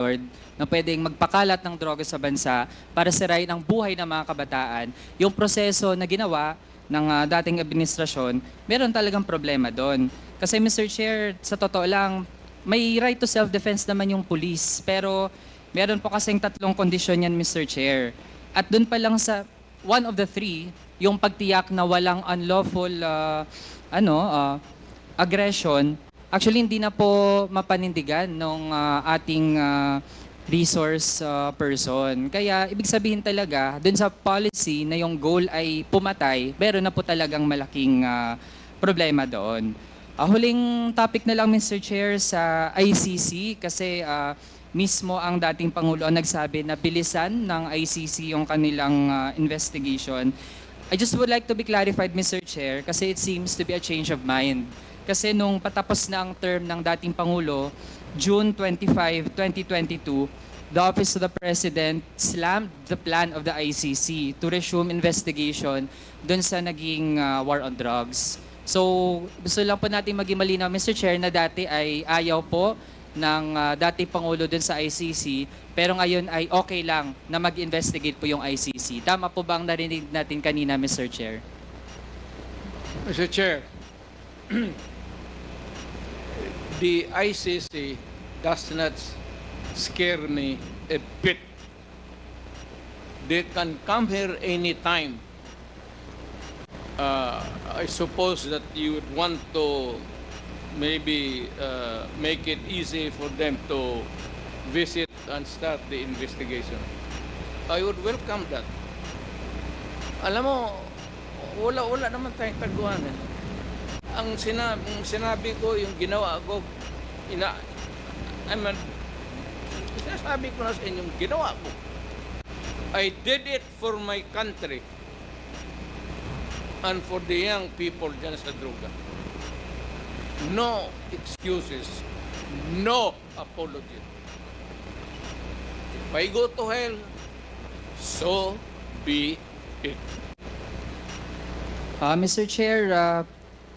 Lord, na pwedeng magpakalat ng droga sa bansa para sirain ang buhay ng mga kabataan, yung proseso na ginawa ng dating administrasyon, meron talagang problema doon. Kasi Mr. Chair, sa totoo lang, may right to self-defense naman yung police, pero meron po kasing tatlong kondisyon yan, Mr. Chair. At doon pa lang sa one of the three, yung pagtiyak na walang unlawful aggression, actually hindi na po mapanindigan ng ating resource person. Kaya ibig sabihin talaga, dun sa policy na yung goal ay pumatay, meron na po talagang malaking problema doon. Huling topic na lang, Mr. Chair, sa ICC kasi mismo ang dating Pangulo ang nagsabi na bilisan ng ICC yung kanilang investigation. I just would like to be clarified, Mr. Chair, kasi it seems to be a change of mind. Kasi nung patapos na ang term ng dating Pangulo, June 25, 2022, the Office of the President slammed the plan of the ICC to resume investigation dun sa naging war on drugs. So, gusto lang po natin maging malinaw, Mr. Chair, na dati ay ayaw po ng dating Pangulo dun sa ICC, pero ngayon ay okay lang na mag-investigate po yung ICC. Tama po ba ang narinig natin kanina, Mr. Chair? Mr. Chair, the ICC does not scare me a bit. They can come here anytime. I suppose that you would want to maybe make it easy for them to visit and start the investigation. I would welcome that. Alam mo, wala naman tayong taguan. Ang sinabi ko, yung ginawa ko, sinasabi ko na sa inyo, yung ginawa ko. I did it for my country and for the young people dyan sa droga. No excuses, no apology. If I go to hell, so be it. Mr. Chair,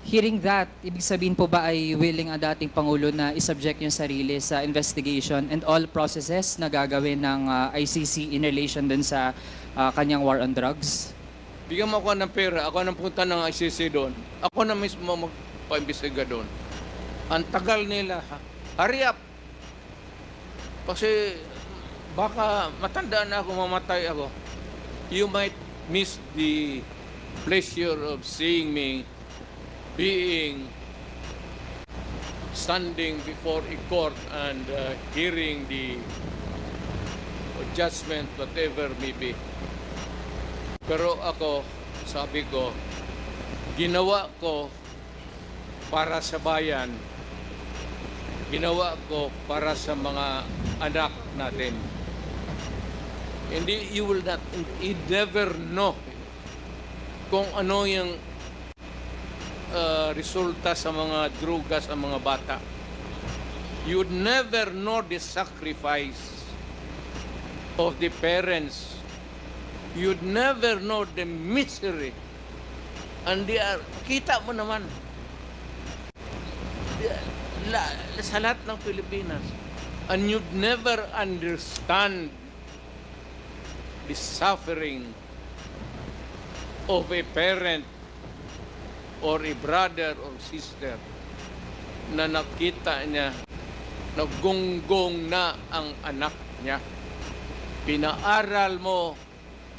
hearing that, ibig sabihin po ba ay willing ang dating Pangulo na isubject yung sarili sa investigation and all processes na gagawin ng ICC in relation dun sa kanyang war on drugs? Bigyan mo ako ng pera, ako nang punta ng ICC doon. Ako na mismo magpa-imbestiga doon. Ang tagal nila, hurry up! Kasi baka matanda na ako, mamatay ako. You might miss the pleasure of seeing me standing before a court and hearing the judgment, whatever may be. Pero ako, sabi ko, ginawa ko para sa bayan, ginawa ko para sa mga anak natin. Hindi, you never know kung ano yung resulta sa mga droga sa mga bata. You would never know the sacrifice of the parents. You'd never know the misery. And kita mo naman, sa lahat ng Pilipinas. And you'd never understand the suffering of a parent or a brother or sister na nakita niya naggunggong na ang anak niya. Pinaaral mo,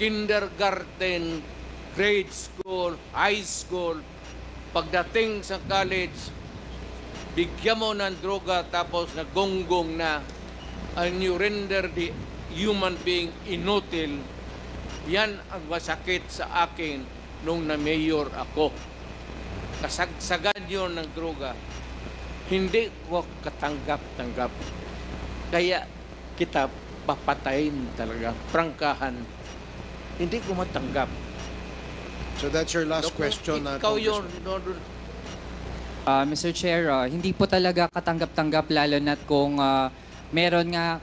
kindergarten, grade school, high school, pagdating sa college, bigyan mo ng droga tapos nagunggong na, and you render the human being inutil. Yan ang masakit sa akin nung na-mayor ako. Kasagsagan yun ng droga. Hindi ko katanggap-tanggap. Kaya kita papatayin talaga. Prangkahan. Hindi ko matanggap. So that's your last question. Ikaw yun. Mr. Chair, hindi po talaga katanggap-tanggap lalo na't kung meron nga,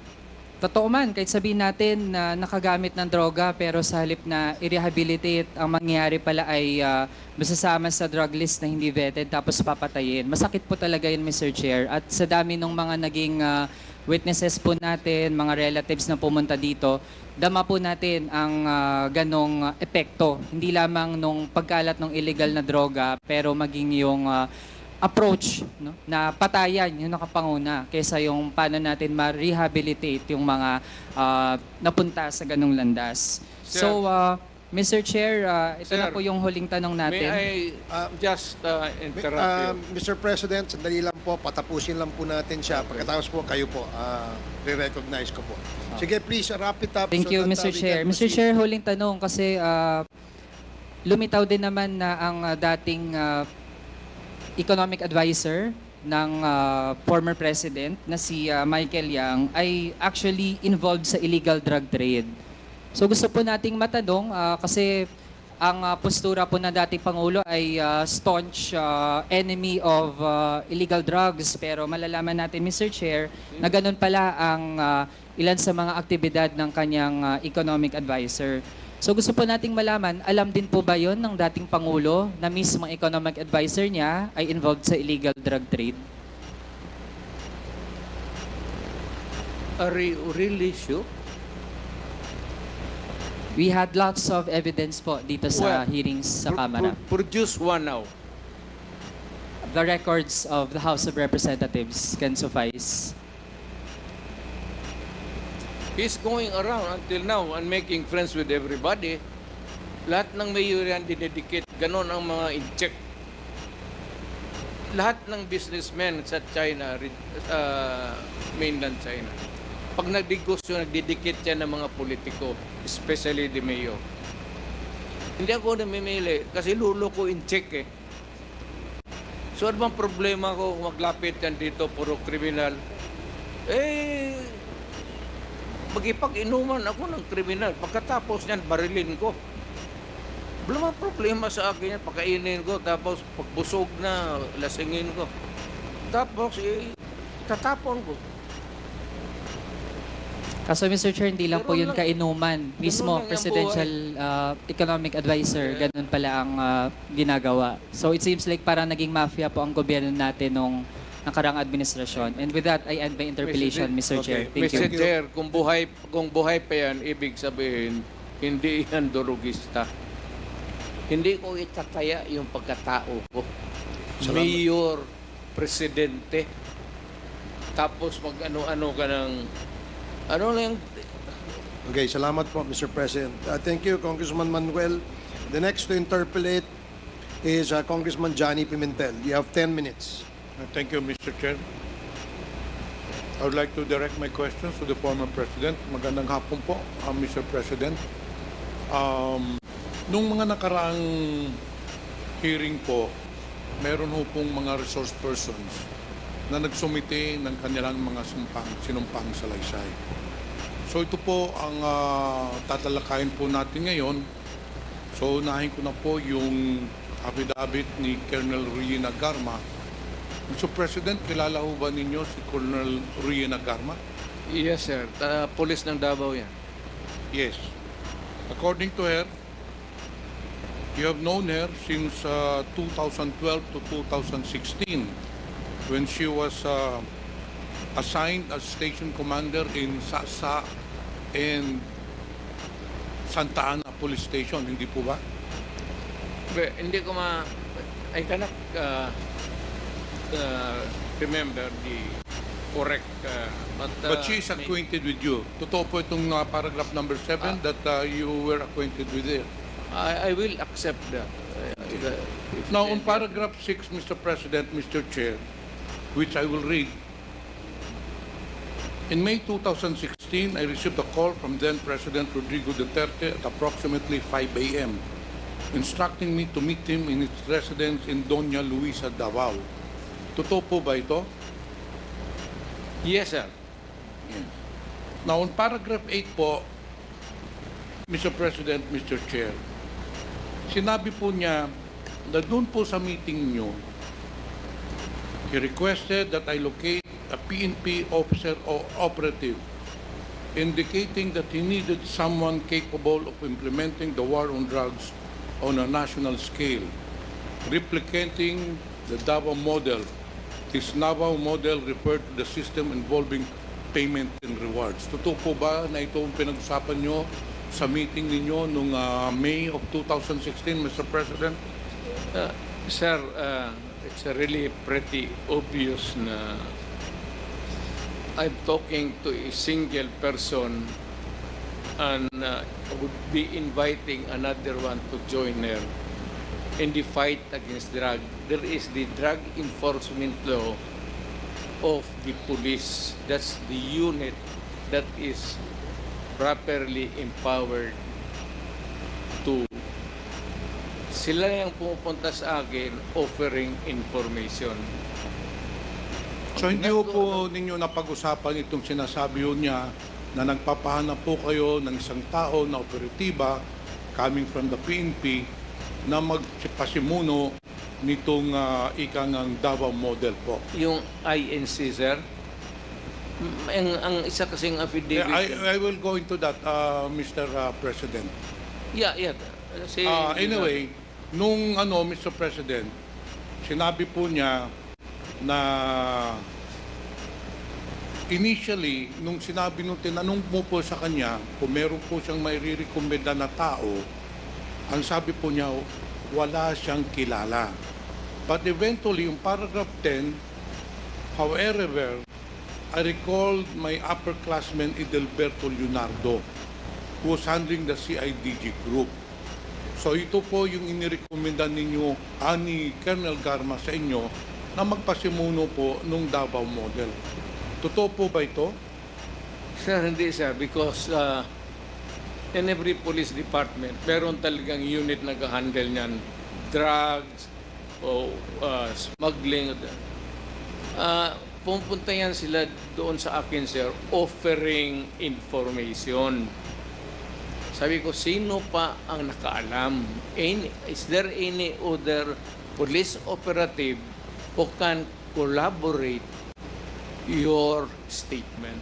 totoo man, kahit sabihin natin na nakagamit ng droga pero sa halip na i-rehabilitate, ang mangyayari pala ay masasama sa drug list na hindi vetted tapos papatayin. Masakit po talaga yun, Mr. Chair. At sa dami ng mga naging witnesses po natin, mga relatives na pumunta dito, dama po natin ang ganong epekto. Hindi lamang nung pagkalat ng illegal na droga, pero maging yung approach, no, na patayan yung nakapanguna kaysa yung paano natin ma-rehabilitate yung mga napunta sa ganong landas. Sir. So, Mr. Chair, ito Sir, na po yung huling tanong May natin. I just interrupt you? Mr. President, sandali lang po, patapusin lang po natin siya. Pagkatapos po, kayo po, re-recognize ko po. Sige, please, wrap it up. Thank you, that, Mr. we Chair. can Mr. proceed. Chair, huling tanong kasi lumitaw din naman na ang dating economic advisor ng former president na si Michael Yang ay actually involved sa illegal drug trade. So gusto po nating matanong kasi ang postura po na dating Pangulo ay staunch enemy of illegal drugs, pero malalaman natin, Mr. Chair, na ganun pala ang ilan sa mga aktibidad ng kanyang economic advisor. So gusto po nating malaman, alam din po ba yon ng dating Pangulo na mismo ang economic advisor niya ay involved sa illegal drug trade? Are you really sure? We had lots of evidence po dito sa Well, hearings sa Kamara. Produce one now. The records of the House of Representatives can suffice. He's going around until now and making friends with everybody. Lahat ng mayor yan dinedicate. Ganon ang mga in-check. Lahat ng businessmen sa China, mainland China, pag nagdegosyo, nagdidikit yan ng mga politiko, especially the mayor. Hindi ako namimili kasi lulo ko in-check eh. So ano bang problema ko kung maglapit yan dito, puro kriminal? Magipag-inuman ako ng kriminal. Pagkatapos niyan, barilin ko. Wala mang problema sa akin yan. Pakainin ko, tapos pagbusog na, lasingin ko. Tapos, tatapon ko. Kaso Mr. Chair, hindi lang po Ganun yun lang- kainuman. Mismo, lang ang presidential economic advisor, ganun pala ang ginagawa. So it seems like parang naging mafia po ang gobyerno natin nung nakarang administrasyon. And with that, I end my interpellation, Mr. Chair. Okay. Thank you. Mr. Chair, kung buhay pa yan, ibig sabihin, hindi yan durugista. Hindi ko itataya yung pagkatao ko. Salamat. Mayor, presidente, tapos mag-ano-ano ka ng, ano lang, Okay, salamat po, Mr. President. Thank you, Congressman Manuel. The next to interpellate is Congressman Johnny Pimentel. You have 10 minutes. Thank you, Mr. Chair. I would like to direct my questions to the former President. Magandang hapon po, Mr. President. Nung mga nakaraang hearing po, meron ho pong mga resource persons na nagsumite ng kanilang mga sinumpang salaysay. So ito po ang tatalakayin po natin ngayon. So unahin ko na po yung affidavit ni Colonel Ruyena Garma. Mr. President, kilala ho ba ninyo si Colonel Ruyena Garma? yes sir, police ng Davao yan. Yes. According to her, you have known her since 2012 to 2016 when she was assigned as station commander in Sasa and Santa Ana Police Station, hindi po ba? Hindi ko I cannot remember the correct, But she is acquainted with you. Totoo po itong paragraph number 7 that you were acquainted with it. I will accept that. Now, on paragraph 6, Mr. President, Mr. Chair, which I will read. In May 2016, I received a call from then-President Rodrigo Duterte at approximately 5 a.m., instructing me to meet him in his residence in Doña Luisa, Davao. Totoo po ba ito? Yes sir. Yes. Now, on paragraph 8 po, Mr. President, Mr. Chair, sinabi po niya na doon po sa meeting niyo, he requested that I locate a PNP officer or operative, indicating that he needed someone capable of implementing the war on drugs on a national scale, replicating the Davao model. This Davao model referred to the system involving payment and rewards. Totoo po ba na ito ang pinag-usapan nyo sa meeting ninyo noong May of 2016, Mr. President? Sir, it's really pretty obvious na I'm talking to a single person and would be inviting another one to join her in the fight against drug. There is the drug enforcement law of the police. That's the unit that is properly empowered to sila yung pumupunta sa akin offering information. So hindi po ninyo napag-usapan itong sinasabi niya na nagpapahanap po kayo ng isang tao na operatiba coming from the PNP na magpasimuno nitong ikangang Davao model po. Yung INC, sir, ang isa kasing affidavit. I will go into that, Mr. President. Yeah. Say, Anyway, nung Mr. President, sinabi po niya na initially, nung sinabi nung tinanong mo po sa kanya kung meron po siyang may re-recommenda na tao, ang sabi po niya, wala siyang kilala. But eventually, yung paragraph 10, however, I recalled my upperclassman Edelberto Leonardo, who was handling the CIDG group. So ito po yung inirekomenda ninyo ni Colonel Garma sa inyo na magpasimuno po nung Davao model. Totoo po ba ito? sir, hindi sir, because in every police department, meron talagang unit na nag-handle niyan. Drugs, o smuggling. Pupunta yan sila doon sa akin, sir, offering information. Sabi ko, sino pa ang nakaalam? Is there any other police operative who can collaborate your statement?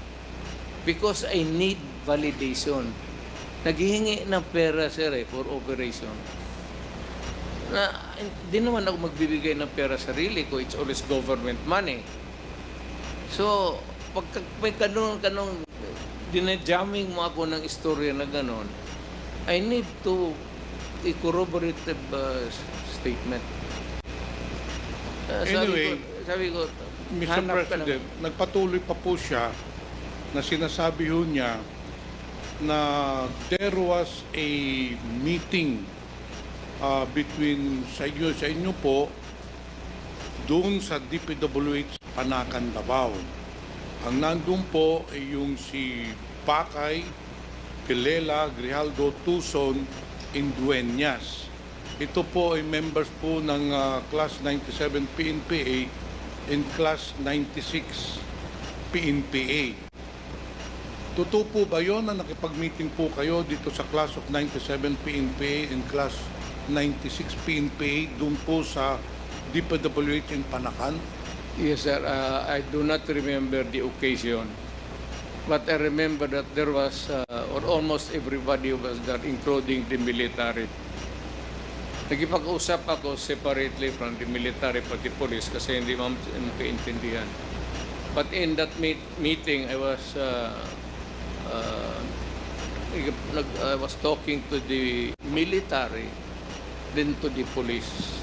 Because I need validation. Naghihingi ng pera, sir, for operation. Na hindi naman ako magbibigay ng pera sarili ko. It's always government money. So, pag may kanong dinajamming mo ako ng istorya na ganon, I need to a corroborative statement. Anyway, sabi ko, Mr. hanap ka President, nagpatuloy pa po siya na sinasabi ho niya na there was a meeting between sa inyo po doon sa DPWH Panakan, Davao. Ang nandun po ay yung si Bakay, Pilela, Grijaldo, Tucson, Indueñas. Ito po ay members po ng Class 97 PNPA and Class 96 PNPA. Totoo po ba yun na nakipag-meeting po kayo dito sa Class of 97 PNPA and Class 96 PNPA doon po sa DPWH in Panakan? Yes, sir. I do not remember the occasion. But I remember that there was, or almost everybody was there, including the military. Nagipag-usap ako separately from the military pati police kasi hindi magkaintindihan. But in that meeting, I was talking to the military, then to the police.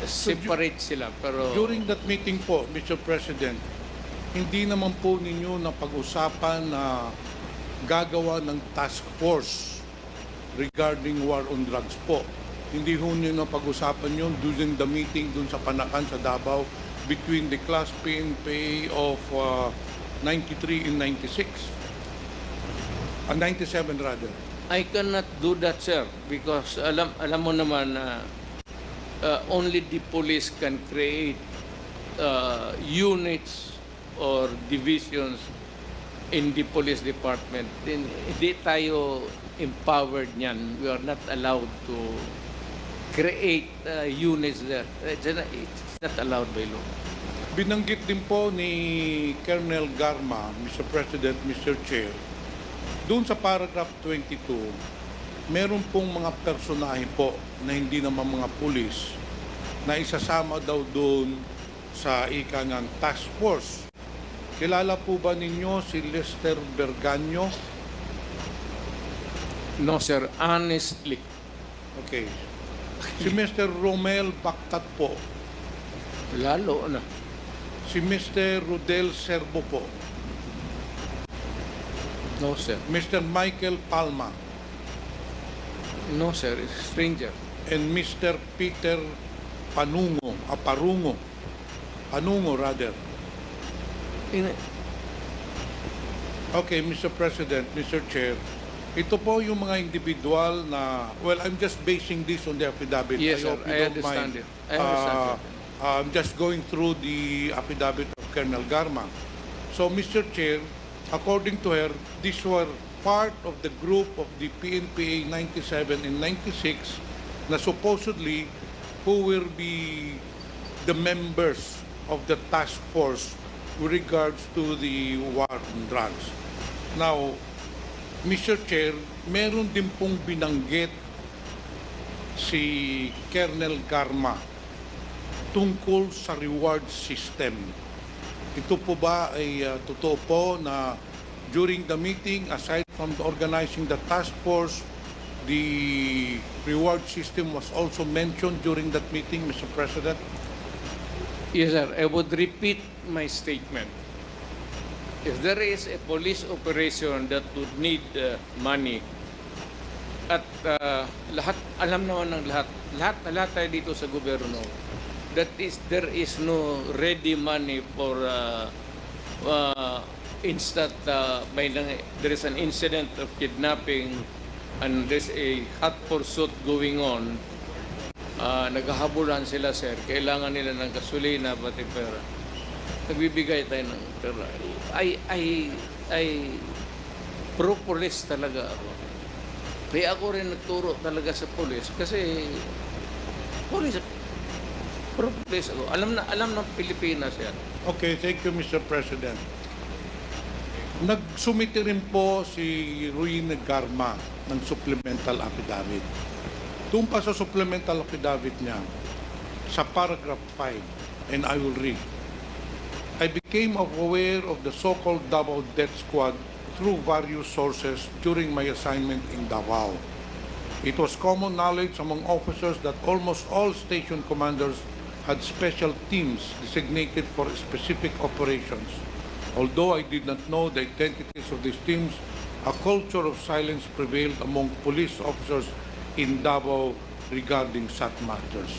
Separate sila, pero During that meeting po, Mr. President, hindi naman po ninyo napag-usapan na gagawa ng task force regarding war on drugs po. Hindi ho nyo napag-usapan yun during the meeting dun sa Panakan sa Davao between the Class PNPA of 93 and 96. 97 rather. I cannot do that, sir, because alam mo naman na only the police can create units or divisions in the police department. Hindi tayo empowered niyan. We are not allowed to create units there. It's not allowed by law. Binanggit din po ni Colonel Garma, Mr. President, Mr. Chair, doon sa paragraph 22, meron pong mga personahe po na hindi naman mga pulis na isasama daw doon sa ika ng task force. Kilala po ba ninyo si Lester Berganyo? No, sir. Honestly. Okay. Si Mr. Romel Bactat po. Lalo na. Si Mr. Rodel Serbo po. No, sir. Mr. Michael Palma. No, sir. Stranger. And Mr. Peter Panungo. Panungo, rather. Okay, Mr. President, Mr. Chair, ito po yung mga individual na, well, I'm just basing this on the affidavit. Yes, sir. hope you I don't understand mind. it. I understand it. I'm just going through the affidavit of Colonel Garma. So, Mr. Chair, according to her, these were part of the group of the PNPA 97 and 96 na supposedly who will be the members of the task force with regards to the war on drugs. Now, Mr. Chair, meron din pong binanggit si Colonel Garma tungkol sa reward system. Ito po ba ay totoo po na during the meeting, aside from organizing the task force, the reward system was also mentioned during that meeting, Mr. President? Yes, sir. I would repeat my statement. If there is a police operation that would need money, at lahat, alam naman ng lahat tayo dito sa gobyerno, there is no ready money for instant, there is an incident of kidnapping and there's a hot pursuit going on. Naghahabulan sila, sir. Kailangan nila ng gasolina, pati pera. Nagbibigay tayo ng pera. I pro-police talaga ako. Kaya ako rin nagturo talaga sa police kasi police, pro-police ako. Alam ng Pilipinas yan. Okay, thank you, Mr. President. Nagsumite rin po si Ruin Garma ng supplemental affidavit. Doon pa sa supplemental affidavit niya, sa paragraph 5, and I will read, I became aware of the so-called Davao Death Squad through various sources during my assignment in Davao. It was common knowledge among officers that almost all station commanders had special teams designated for specific operations. Although I did not know the identities of these teams, a culture of silence prevailed among police officers in Davao regarding such matters.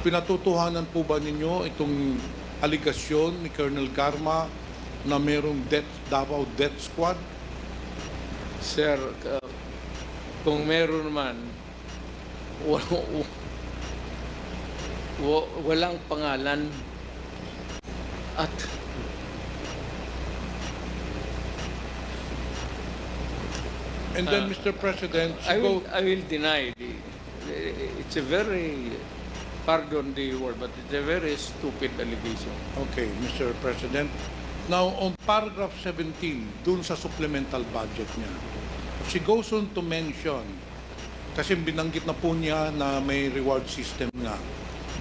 Pinatutuhanan po ba ninyo itong aligasyon ni Colonel Garma na mayroong Davao Death Squad? Sir, kung meron man, walang pangalan at And then, Mr. President, I will deny. It's a very, pardon the word, but it's a very stupid allegation. Okay, Mr. President. Now, on paragraph 17, dun sa supplemental budget niya, she goes on to mention, kasi binanggit na po niya na may reward system nga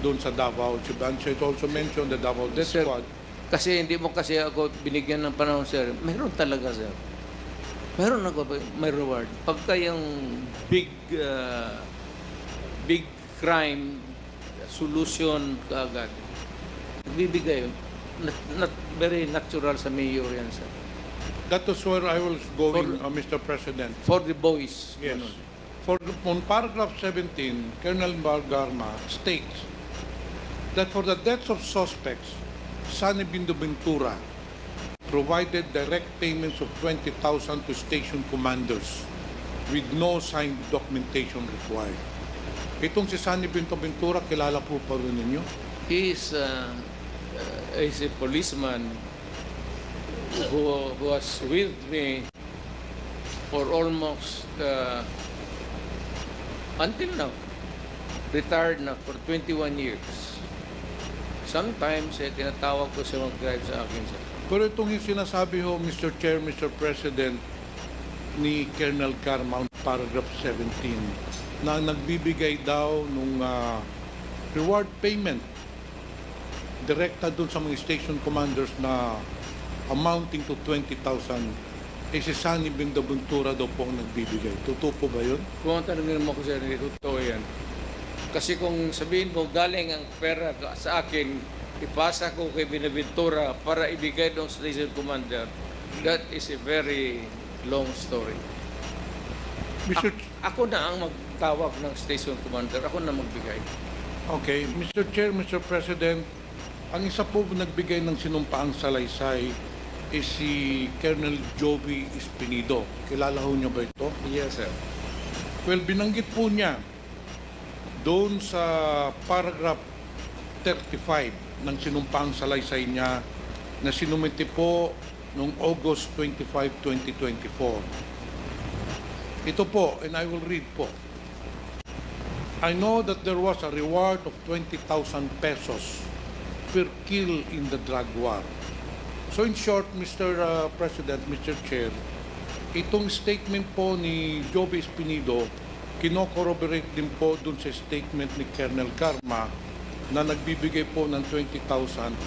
dun sa Davao. She also mentioned the Davao Death Sir, Squad. Kasi hindi mo kasi ako binigyan ng panahon, sir. Meron talaga, sir. Meron ako, may reward. Pagka yung big crime solution kaagad, bibigay. Not very natural sa mayor yan, sir. That was where I was going, Mr. President. For the boys. Yes. Ganun. On paragraph 17, Colonel Garma states that for the deaths of suspects, Sunny Bindoventura provided direct payments of 20,000 to station commanders with no signed documentation required. Itong si Sunny Bindoventura, kilala po pa rin ninyo? He is a policeman who was with me for almost until now, retired na for 21 years. Sometimes, tinatawag ko siya mag-drive sa akin, sir. Pero itong yung sinasabi ho, Mr. Chair, Mr. President, ni Colonel Garma, paragraph 17, na nagbibigay daw nung reward payment, direkta dun sa mga station commanders na amounting to 20,000, si Sunny Bendaventura daw po ang nagbibigay. Totoo po ba yun? Kung tanongin mo ko sir, hindi totoo yan. Kasi kung sabihin mo galing ang pera sa akin, ipasa ko kay Binaventura para ibigay doon sa station commander, that is a very long story. Mr. Ako na ang magtawag ng station commander, ako na magbigay. Okay, Mr. Chair, Mr. President, ang isa po nagbigay ng sinumpaang salaysay is si Colonel Joby Espinido. Kilala ho niyo ba ito? Yes, sir. Well, binanggit po niya doon sa paragraph 35 ng sinumpaang salaysay niya na sinumiti po noong August 25, 2024. Ito po, and I will read po. I know that there was a reward of 20,000 pesos per kill in the drug war. So in short, Mr. President, Mr. Chair, itong statement po ni Joby Espinido, kino-corroborate din po dun sa statement ni Colonel Garma na nagbibigay po ng 20,000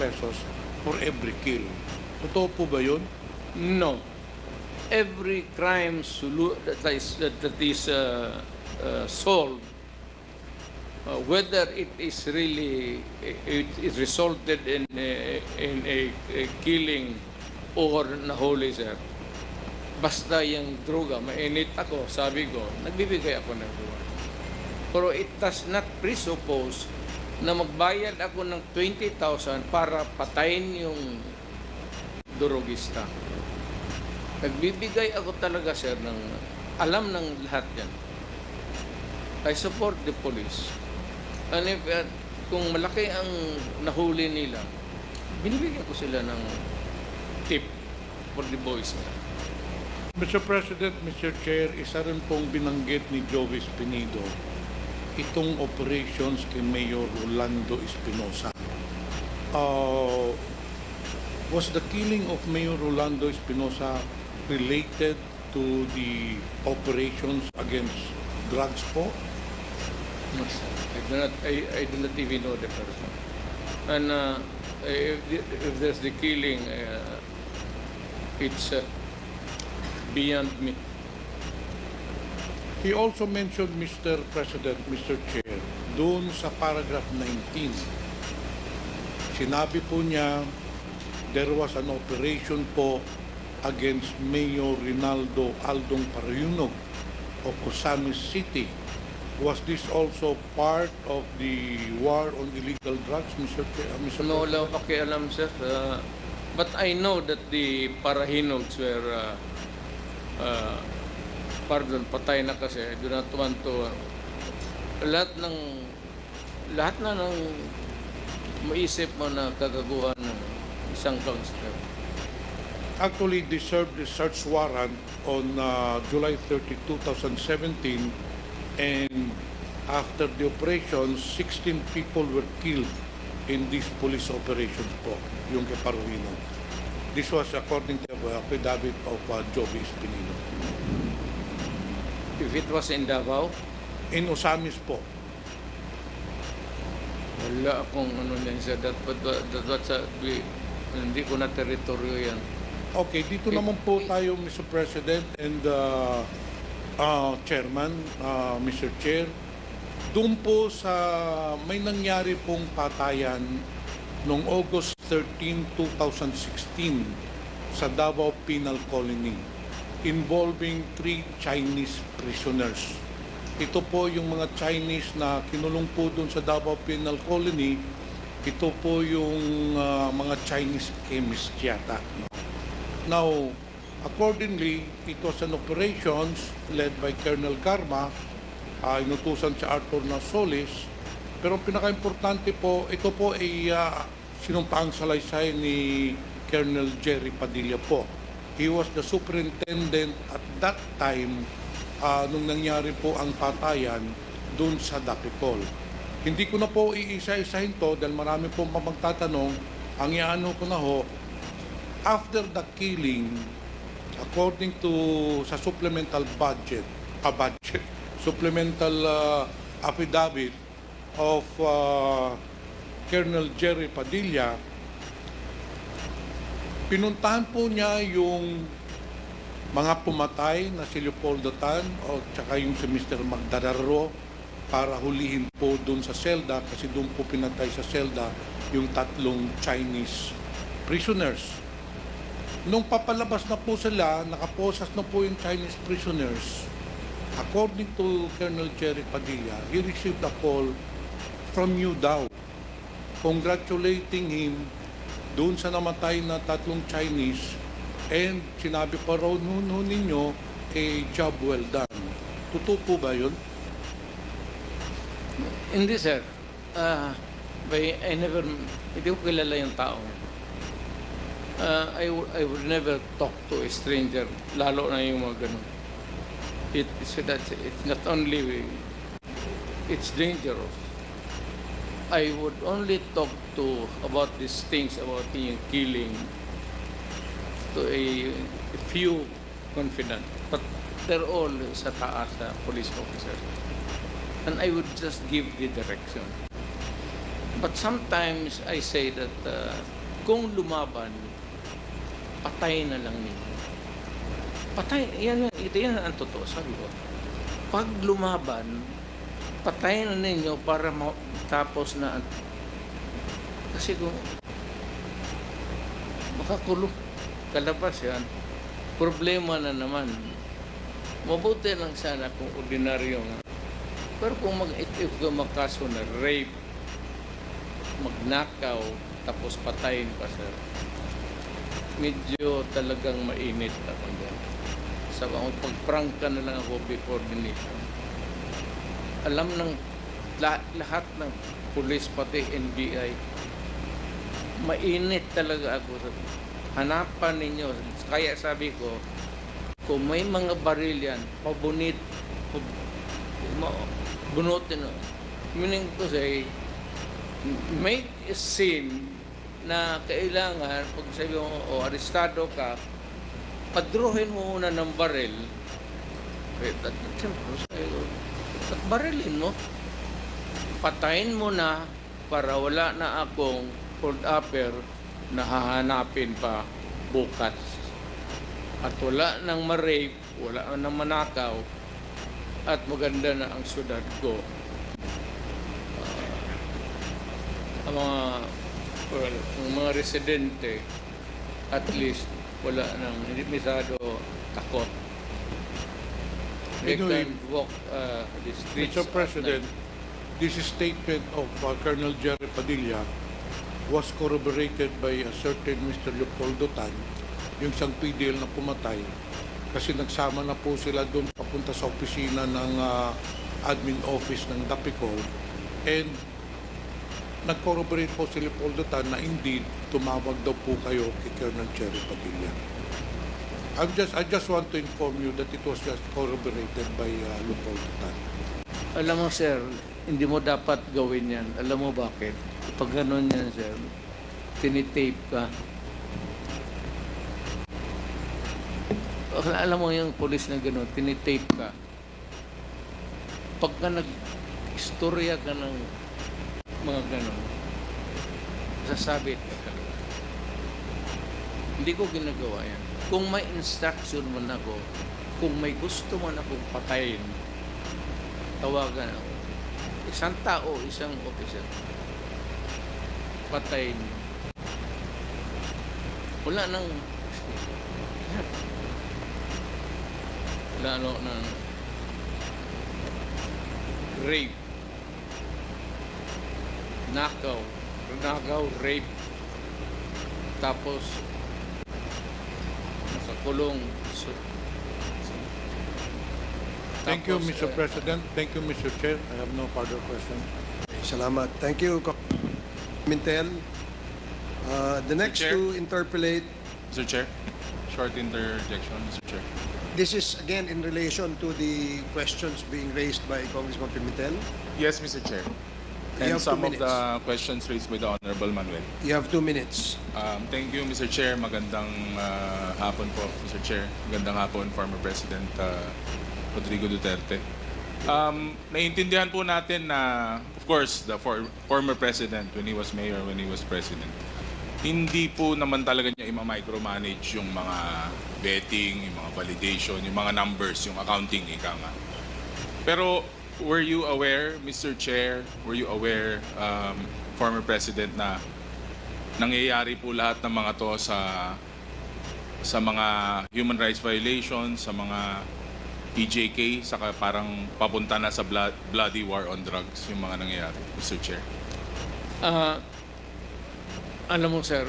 pesos for every kill. Totoo po ba yun? No. Every crime that is solved, whether it is really it resulted in a killing or nahuli, sir, basta yung droga, mainit ako, sabi ko, nagbibigay ako ng droga. Pero it does not presuppose na magbayad ako ng 20,000 para patayin yung drogista. Nagbibigay ako talaga, sir, ng alam ng lahat yan. I support the police. And if, kung malaki ang nahuli nila, binibigyan ko sila ng tip for the boys. Mr. President, Mr. Chair, isa rin pong binanggit ni Joby Espinido itong operations kay Mayor Rolando Espinosa. Was the killing of Mayor Rolando Espinosa related to the operations against drugs po? No, sir. I do not even know the person. And if there's the killing, it's beyond me. He also mentioned, Mr. President, Mr. Chair, doon sa paragraph 19, sinabi po niya, there was an operation po against Mayor Rinaldo Aldong Parayunog of Osamis City. Was this also part of the war on illegal drugs, Mr. Chair? No, wala ko pakialam, sir. But I know that the Parahinogs were, patay na kasi. I do not want to, lahat na ng maisip mo na kagaguhan ng isang gangster. Actually, they served the search warrant on July 30, 2017, and after the operations, 16 people were killed in these police operations po, yung kay Paruino. This was according to the affidavit of Joby Espinido. If it was in Davao, In Osamis po. wala akong ano yan, sir. Hindi ko na teritoryo yan. Okay, dito naman po tayo, Mr. President and Chairman, Mr. Chair. Doon po sa may nangyari pong patayan noong August 13, 2016 sa Davao Penal Colony involving 3 Chinese prisoners. Ito po yung mga Chinese na kinulong po doon sa Davao Penal Colony. Ito po yung mga Chinese chemists yata. Now, accordingly, it was an operations led by Colonel Garma, inutusan si Arthur Nasolis. Pero ang pinaka-importante po, ito po ay sinumpaang salaysay ni Colonel Jerry Padilla po. He was the superintendent at that time nung nangyari po ang patayan doon sa Dapicol. Hindi ko na po iisa-isahin to dahil marami pong magtatanong. Ang iano ko na ho, after the killing, according to sa supplemental supplemental affidavit of Colonel Jerry Padilla, pinuntahan po niya yung mga pumatay na si Leopoldo Tan o tsaka yung si Mr. Magdararo para hulihin po doon sa selda kasi doon po pinatay sa selda yung 3 Chinese prisoners. Nung papalabas na po sila, nakaposas na po yung Chinese prisoners. According to Colonel Jerry Padilla, he received a call from you daw, congratulating him doon sa namatay na 3 Chinese, and sinabi pa raw noon ninyo, job well done. Totoo po ba yun? Hindi, sir. Hindi ko kilala yung tao. I would never talk to a stranger, lalo na yung mga ganun. It's not only, it's dangerous. I would only talk about these things, about yung killing, to a few confident. But they're all sa taas, sa police officer. And I would just give the direction. But sometimes I say that kung lumaban, patay na lang ninyo. Patay, ito yan ang totoo, sabi ko. Pag lumaban, patay na ninyo para tapos na. Kasi kung makakulong, kalabas yan, problema na naman. Mabuti lang sana kung ordinaryo nga. Pero kung if makaso na rape, magnakaw, tapos patayin pa, sir, medyo talagang mainit ako dyan. Sabi ko, pag-prank ka na lang ako before the nation. Alam ng lahat ng police, pati NBI, mainit talaga ako. Hanapan ninyo. Kaya sabi ko, kung may mga baril yan, bunutin. Meaning to say, make a scene na kailangan, pag sabi mo, arestado ka, padruhin mo muna ng baril. At barilin mo. Patayin mo na para wala na akong hold upper na hahanapin pa bukas. At wala nang ma-rape, wala nang manakaw, at maganda na ang syudad ko. Ang mga residente, at least wala nang hindi misado takot. They Anyway, can walk the streets. Mr. President, this statement of Colonel Jerry Padilla was corroborated by a certain Mr. Leopoldo Tan, yung isang PDL na pumatay, kasi nagsama na po sila doon papunta sa opisina ng admin office ng Dapicol, and nag-corroborate po si Leopoldo Tan na indeed tumawag daw po kayo kay Colonel Jerry Padilla. I just want to inform you that it was just corroborated by Leopoldo Tan. Alam mo, sir, hindi mo dapat gawin yan. Alam mo bakit? Pag ganun yan, sir, tinitape ka. Alam mo yung police na gano'n, tinitape ka. Pagka nag-istorya ka ng mga gano'n, sasabit ka talaga. Hindi ko ginagawa yan. Kung may instruction man ako, kung may gusto man akong patayin, tawagan ako. Isang tao, isang officer, patayin. Wala nang lalo ng rape, nakaw, rape, tapos sa kulong. Thank you, Mr. President. Thank you, Mr. Chair. I have no further questions. Salamat. Thank you, Mintel. The next Chair. to interpolate, Mr. Chair, short interjection, Mr. Chair. this is again in relation to the questions being raised by Congressman Pimentel. Yes, Mr. Chair. You And have 2 some of minutes. the questions raised by the Honorable Manuel. You have 2 minutes. Thank you, Mr. Chair. Magandang hapon po, Mr. Chair. Magandang hapon, former President Rodrigo Duterte. Naiintindihan po natin na, of of course, the former president, when he was mayor, when he was president, hindi po naman talaga niya ima-micromanage yung mga betting, yung mga validation, yung mga numbers, yung accounting, ika nga. Pero were you aware, Mr. Chair, were you aware, former president, na nangyayari po lahat ng mga to sa mga human rights violations, sa mga EJK, saka parang papunta na sa bloody war on drugs yung mga nangyayari, Mr. Chair? Alam mo, sir,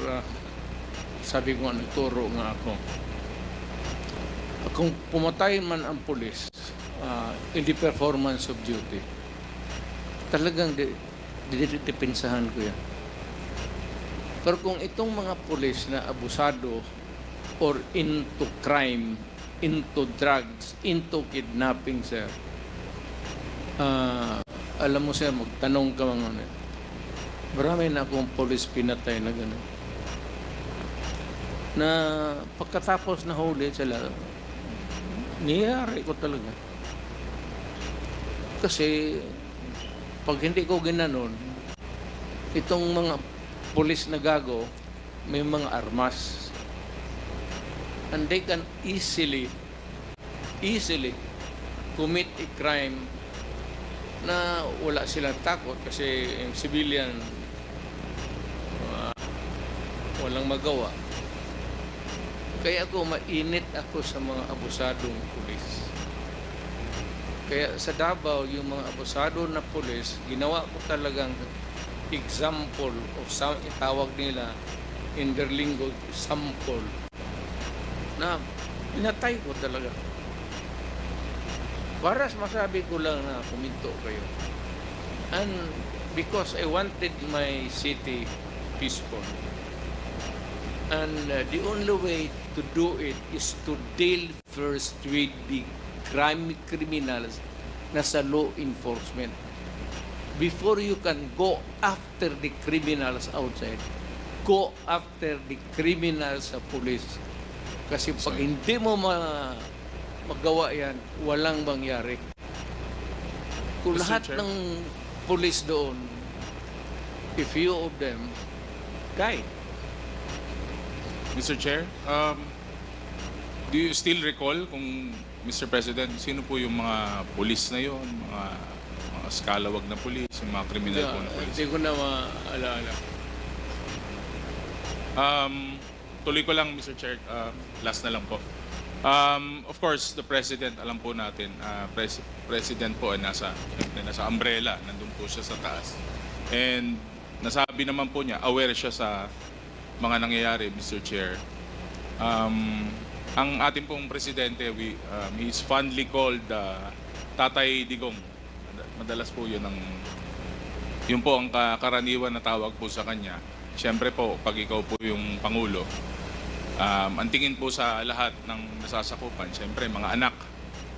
sabi ko nga, nagturo nga ako. Kung pumatay man ang pulis in the performance of duty, talagang didepensahan ko yan. Pero kung itong mga pulis na abusado or into crime, into drugs, into kidnapping, sir, alam mo, sir, magtanong ka mga ano. Marami na akong pulis pinatay na gano'n. Na pagkatapos na huli sila, niyari ko talaga. Kasi pag hindi ko ginanon, itong mga pulis na gago, may mga armas. And they can easily commit a crime na wala silang takot kasi yung civilian walang magawa. Kaya ako mainit ako sa mga abusadong pulis. Kaya sa Davao, yung mga abusado na pulis, ginawa ko talagang example of itawag nila in their lingo, sample, na pinatay ko talaga. Para masabi ko lang na kuminto kayo. And because I wanted my city peaceful. And the only way to do it is to deal first with the criminals na sa law enforcement. Before you can go after the criminals outside, go after the criminals sa police. Kasi pag hindi mo magawa yan, walang mangyari. Kung Mr. lahat Chair. ng police doon, a few of them died. Mr. Chair, do you still recall kung, Mr. President, sino po yung mga pulis na yon, mga skalawag na pulis, yung mga kriminal po na pulis? Hindi ko na maalala. Tuloy ko lang, Mr. Chair, last na lang po. Of course, the President, alam po natin, President po ay nasa umbrella, nandun po siya sa taas. And nasabi naman po niya, aware siya sa mga nangyayari, Mr. Chair. Ang ating pong Presidente, he is fondly called Tatay Digong. Madalas po yun po ang karaniwan na tawag po sa kanya. Siyempre po, pag ikaw po yung Pangulo, ang tingin po sa lahat ng nasasakupan, siyempre mga anak.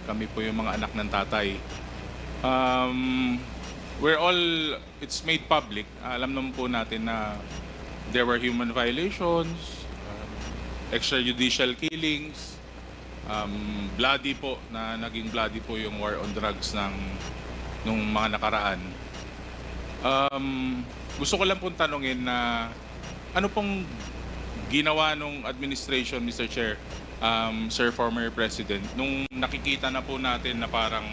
Kami po yung mga anak ng tatay. It's made public. Alam naman po natin na there were human violations, extrajudicial killings, naging bloody po yung war on drugs nung mga nakaraan. Gusto ko lang pong tanungin na ano pong ginawa nung administration, Mr. Chair, Sir former President, nung nakikita na po natin na parang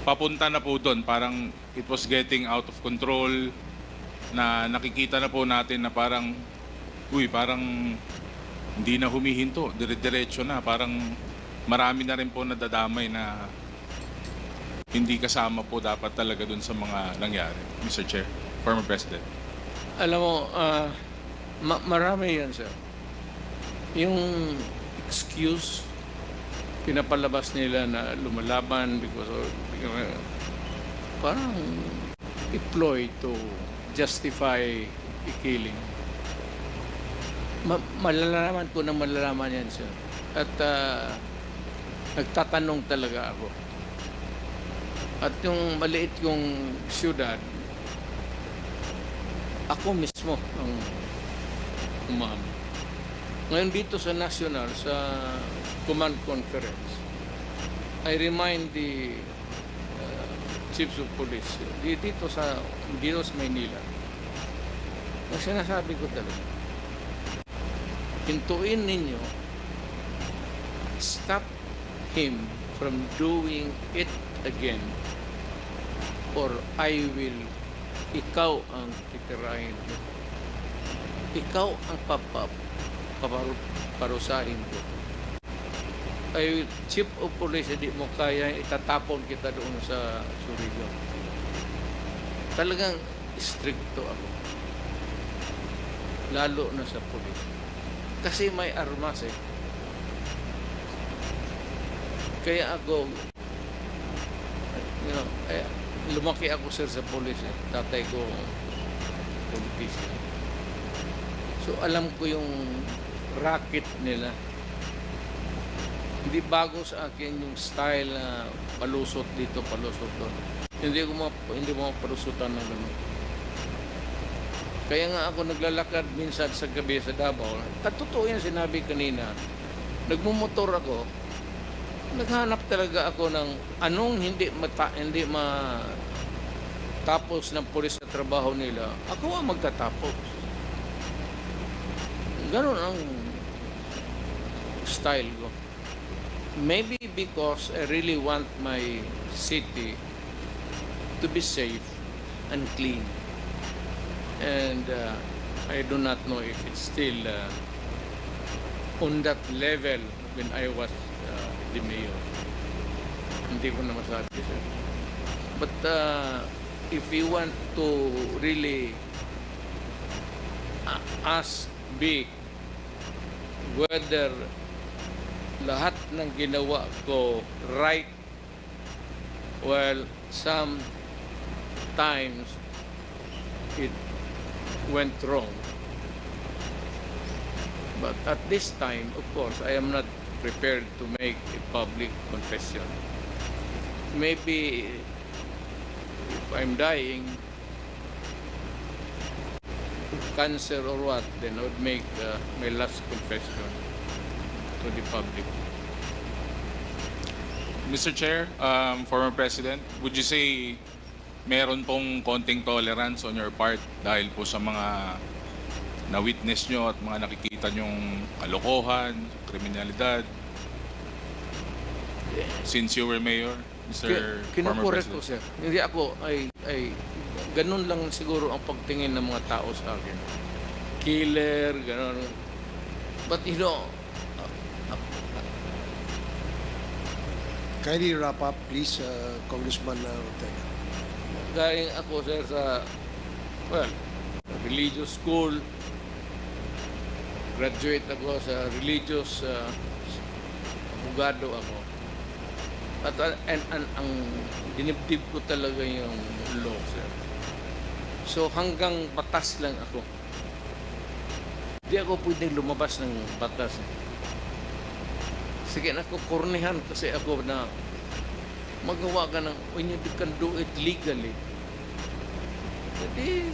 papunta na po doon, parang it was getting out of control, na nakikita na po natin na parang hindi na humihinto, dire-diretso na, parang marami na rin po nadadamay na hindi kasama po dapat talaga dun sa mga nangyari, Mr. Chair, former President. Alam mo, marami yan, sir. Yung excuse, pinapalabas nila na lumalaban because parang deploy to justify a killing. Malalaman ko na malalaman yan, sir. At nagtatanong talaga ako. At yung maliit yung siyudad, ako mismo ang umam. Ngayon dito sa National, sa Command Conference, I remind the chiefs of police dito sa Maynila. Ang sinasabi ko talaga, hintuin ninyo, stop him from doing it again, or I will, ikaw ang titirahin ko. Ikaw ang parusahin ko. I will, chief of police, hindi mo kaya, itatapon kita doon sa Surigao. Talagang stricto ako. Lalo na sa police. Kasi may armas eh. Kaya ako, lumaki ako sir sa police eh. Tatay ko, politician. So alam ko yung racket nila. Hindi bago sa akin yung style na palusot dito, palusot doon. Hindi mo palusutan ng gano'n. Kaya nga ako naglalakad minsan sa gabi sa Davao. Totoo yan sinabi kanina. Nagmumotor ako. Naghanap talaga ako ng anong hindi matapos ng pulis sa trabaho nila. Ako ang magtatapos. Ganon ang style ko. Maybe because I really want my city to be safe and clean. And I do not know if it's still on that level when I was the mayor. Hindi ko na masabi, sir. But if you want to really ask big whether lahat ng ginawa ko right, well, sometimes it went wrong. But at this time, of course, I am not prepared to make a public confession. Maybe if I'm dying, cancer or what, then I would make my last confession to the public. Mr. Chair, former President, would you say meron pong konting tolerance on your part dahil po sa mga na-witness nyo at mga nakikita nyong kalokohan, kriminalidad since you were mayor, Mr. former Kinukorek ko, President? sir. Hindi ako ay ganun lang siguro ang pagtingin ng mga tao sa akin. Killer, ganun. But you know, Kindly wrap up, please, Congressman Ortega. galing ako, sir, sa religious school. Graduate ako sa religious abogado ako. At ang dinibdib ko talaga yung law, sir. So hanggang batas lang ako. Hindi ako pwedeng lumabas ng batas. Sige na ako, kornehan kasi ako na magawa ka ng when you can do it legally. Jadi,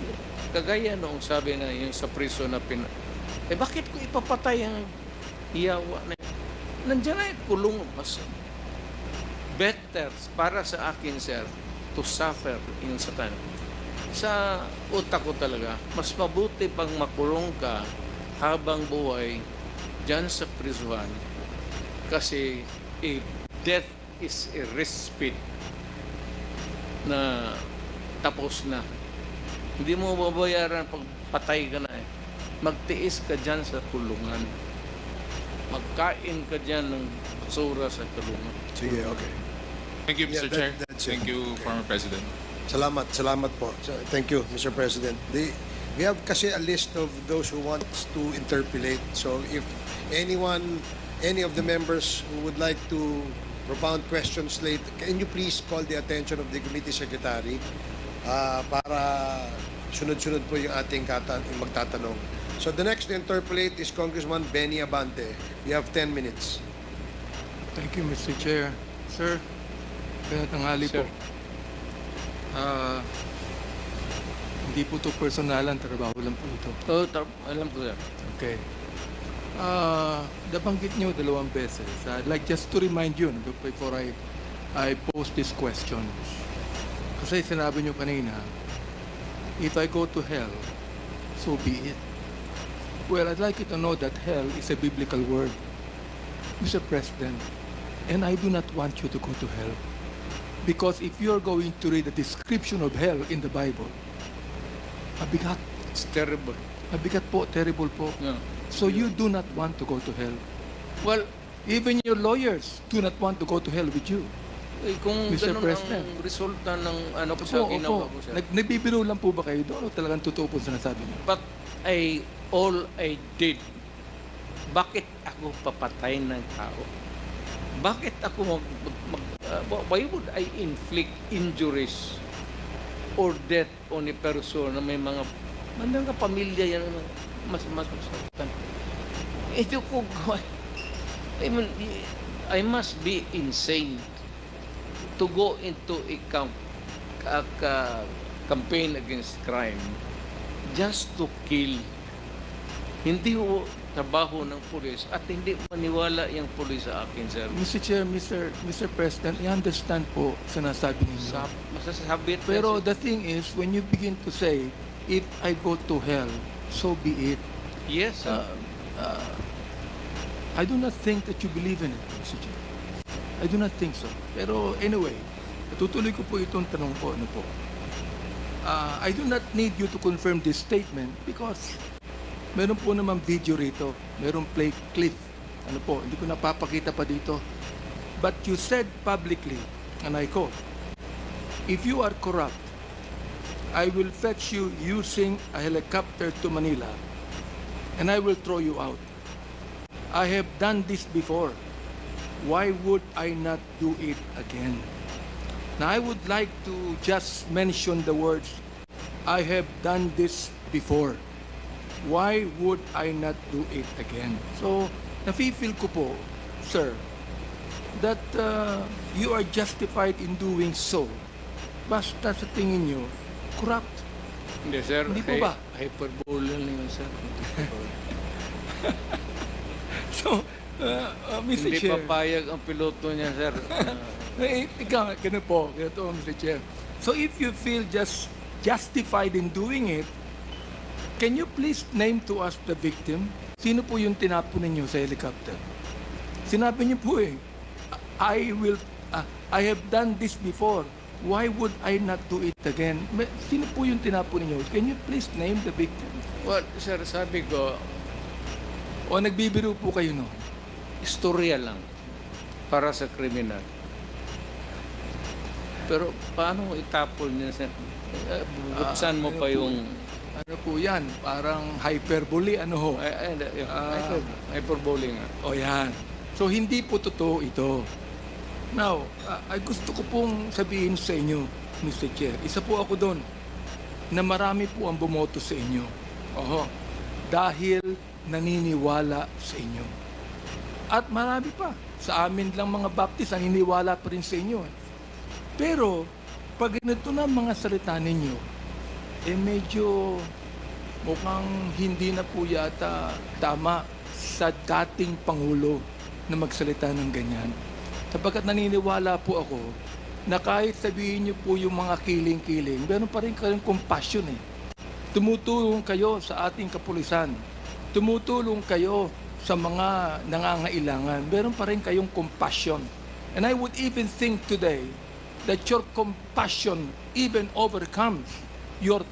kagaya noong sabi na yung sa prison na bakit ko ipapatay ang iyawa na yun? Nandiyan na yung kulong. Mas better para sa akin, sir, to suffer in Satan. Sa utak ko talaga, mas mabuti pang makulong ka habang buhay dyan sa prisuhan. Kasi death is a respite na tapos na. Hindi mo babayaran pag patay ka na eh. Magtiis ka dyan sa kulungan. Magkain ka dyan ng basura sa kulungan. Sige, okay. Thank you, Mr. Yeah, Chair. that's it. Thank you, Okay. former President. Salamat po. Thank you, Mr. President. We have kasi a list of those who wants to interpolate. So if any of the members who would like to propound questions late, can you please call the attention of the committee secretary para sunod-sunod po yung ating magtatanong. So the next to interpolate is Congressman Benny Abante. We have 10 minutes. Thank you, Mr. Chair. Sir, tanghali po. Sir. Hindi po ito personalan, trabaho lang po ito. Alam ko, sir. Okay. Nabanggit niyo 2 beses. I'd like just to remind you before I pose these questions. Kasi sinabi nyo kanina, if I go to hell, so be it. Well, I'd like you to know that hell is a biblical word, Mr. President, and I do not want you to go to hell. Because if you're going to read the description of hell in the Bible, mabigat. It's terrible. Mabigat po, terrible po. Yeah. So you do not want to go to hell. Well, Even your lawyers do not want to go to hell with you. kung Mr. ganun President. ang resulta ng ano ko sa ginawa ko, sir. Nagbibiro lang po ba kayo doon o talagang totoo po sinasabi niyo? But all I did, bakit ako papatay ng tao? Bakit ako why would I inflict injuries or death on a person na may mga pamilya yan mas masaktan? Ito ko, I mean, I must be insane to go into a campaign against crime just to kill. Hindi ho trabaho ng pulis at hindi maniwala yung pulis sa akin, sir. Mr. Chair, Mr. President, I understand po sinasabi ninyo. Masasabi Pero the thing is, when you begin to say, if I go to hell, so be it. yes, sir. I do not think that you believe in it, Mr. Chair. I do not think so. Pero anyway, tutuloy ko po itong tanong ko. Ano po? I do not need you to confirm this statement because meron po naman video rito. Meron play clip. Ano po, hindi ko napapakita pa dito. But you said publicly, and I quote, if you are corrupt, I will fetch you using a helicopter to Manila and I will throw you out. I have done this before. Why would I not do it again? Now, I would like to just mention the words, I have done this before. Why would I not do it again? So, nafe-feel ko po, sir, that you are justified in doing so. Basta sa tingin nyo, corrupt. Hindi, sir. Hindi po ba? Hyperbole lang yun, sir. So, Mr. Hindi Chair. papayag ang piloto niya, sir. Ikaw, ganun po, ganito, Mr. Chair. So if you feel just justified in doing it, can you please name to us the victim? Sino po yung tinapon ninyo sa helicopter? Sinabi niyo po I have done this before. Why would I not do it again? Sino po yung tinapon ninyo? Can you please name the victim? Well, sir, sabi ko, O nagbibiro po kayo no? istorya lang para sa kriminal. Pero paano mo itapon niya, sir? Bubuksan mo pa yung... Ano po yan? Parang hyperbole, ano ho? Hyperbole nga. O yan. So, hindi po totoo ito. Now, ay gusto ko pong sabihin sa inyo, Mr. Chair, isa po ako doon na marami po ang bumoto sa inyo. Oho. Dahil naniniwala sa inyo. At marami pa. Sa amin lang mga Baptist, naniniwala pa rin sa inyo. Pero, pag ganito na mga salita ninyo, medyo mukhang hindi na po yata tama sa dating Pangulo na magsalita ng ganyan. Sapagkat naniniwala po ako na kahit sabihin niyo po yung mga kiling-kiling, meron pa rin kayong compassion eh. Tumutulong kayo sa ating kapulisan. Tumutulong kayo sa mga nangangailangan. Meron pa rin kayong compassion. And I would even think today that your compassion even overcomes your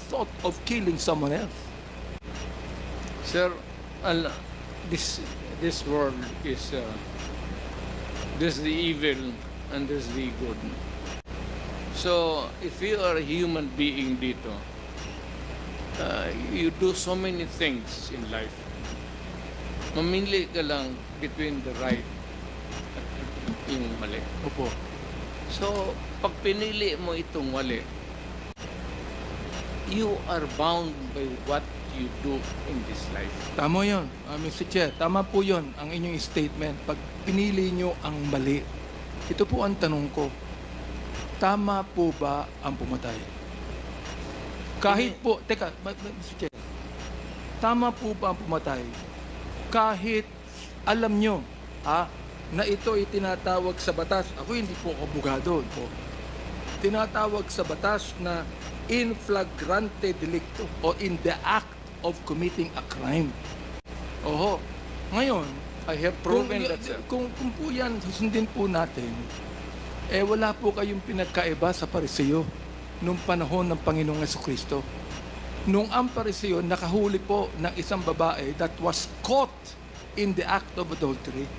thought of killing someone else. Sir, this world is there's the evil and there's the good. So, if you are a human being dito, you do so many things in life. Mamili ka lang between the right at yung mali. Opo. So, pag pinili mo itong mali, you are bound by what you do in this life. Tama yun, Mr. Chair. Tama po yun ang inyong statement. Pag pinili nyo ang mali, ito po ang tanong ko. Tama po ba ang pumatay? Kahit po, teka, Mr. Chair. Tama po ba ang pumatay? Kahit alam nyo, na ito ay tinatawag sa batas. Ako hindi po abogado po. tinatawag sa batas na in flagrante delicto o in the act of committing a crime. Oho. Ngayon, I have proven that, sir. Kung po yan, susundin po natin, wala po kayong pinagkaiba sa Pariseo nung panahon ng Panginoong Jesucristo. Nung ang Pariseo nakahuli po ng isang babae that was caught in the act of adultery,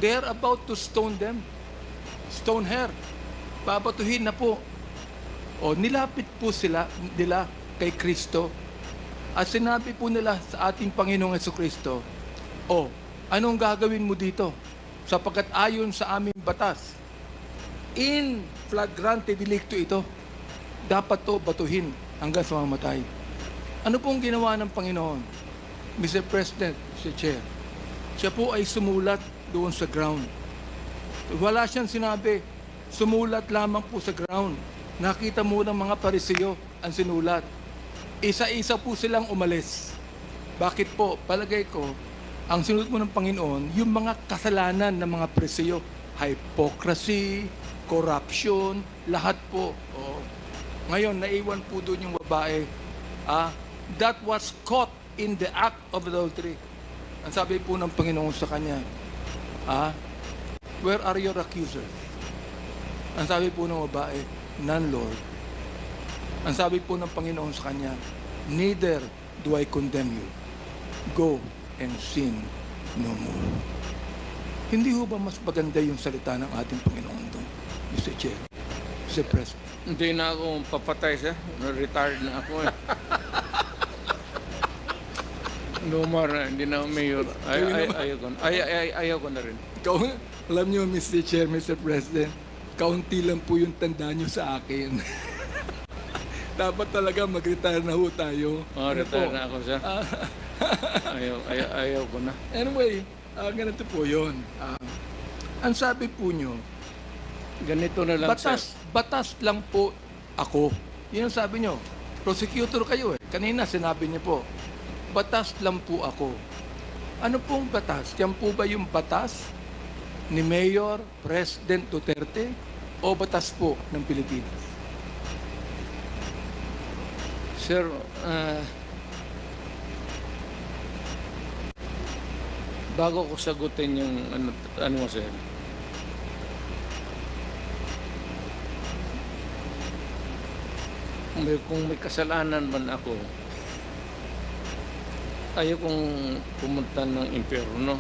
they are about to stone them. Stone her. Babatuhin na po. O nilapit po nila kay Kristo at sinabi po nila sa ating Panginoong Jesucristo, anong gagawin mo dito? Sapagkat ayon sa aming batas, in flagrante delicto ito, dapat to batuhin hanggang sa mamatay. Ano pong ginawa ng Panginoon? Mr. President, Mr. Chair, siya po ay sumulat doon sa ground. Wala siyang sinabi, sumulat lamang po sa ground. Nakita mo ng mga Pariseo ang sinulat. Isa-isa po silang umalis. Bakit po? Palagay ko, ang sinulat mo ng Panginoon, yung mga kasalanan ng mga Pariseo, hypocrisy, corruption, lahat po. Ngayon, naiwan po doon yung babae that was caught in the act of adultery. Ang sabi po ng Panginoon sa kanya, where are your accusers? Ang sabi po ng babae, none, Lord. Ang sabi po ng Panginoon sa kanya, neither do I condemn you. Go and sin no more. Hindi ho ba mas maganda yung salita ng ating Panginoon doon, Mr. Chair, Mr. President? Hindi na ako papatay, sir. Retired na ako eh. No more na, hindi na ako mayor. Ayaw ko na rin. Alam niyo, Mr. Chair, Mr. President, kaunti lang po yung tanda niyo sa akin. Dapat talaga mag-retire na ho tayo. Retire na ako, sir. Ayaw ko na. Anyway, ganito po yun. Ang sabi po nyo, Ganito na lang, sir. batas lang po ako. Yun ang sabi nyo. Prosecutor kayo eh. Kanina sinabi niyo po, batas lang po ako. Ano pong batas? Yan po ba yung batas ni Mayor President Duterte o batas po ng Pilipinas? Sir, bago ko sagutin yung ano mo, sir, kung may kasalanan man ako, ayaw kong pumunta ng impyerno.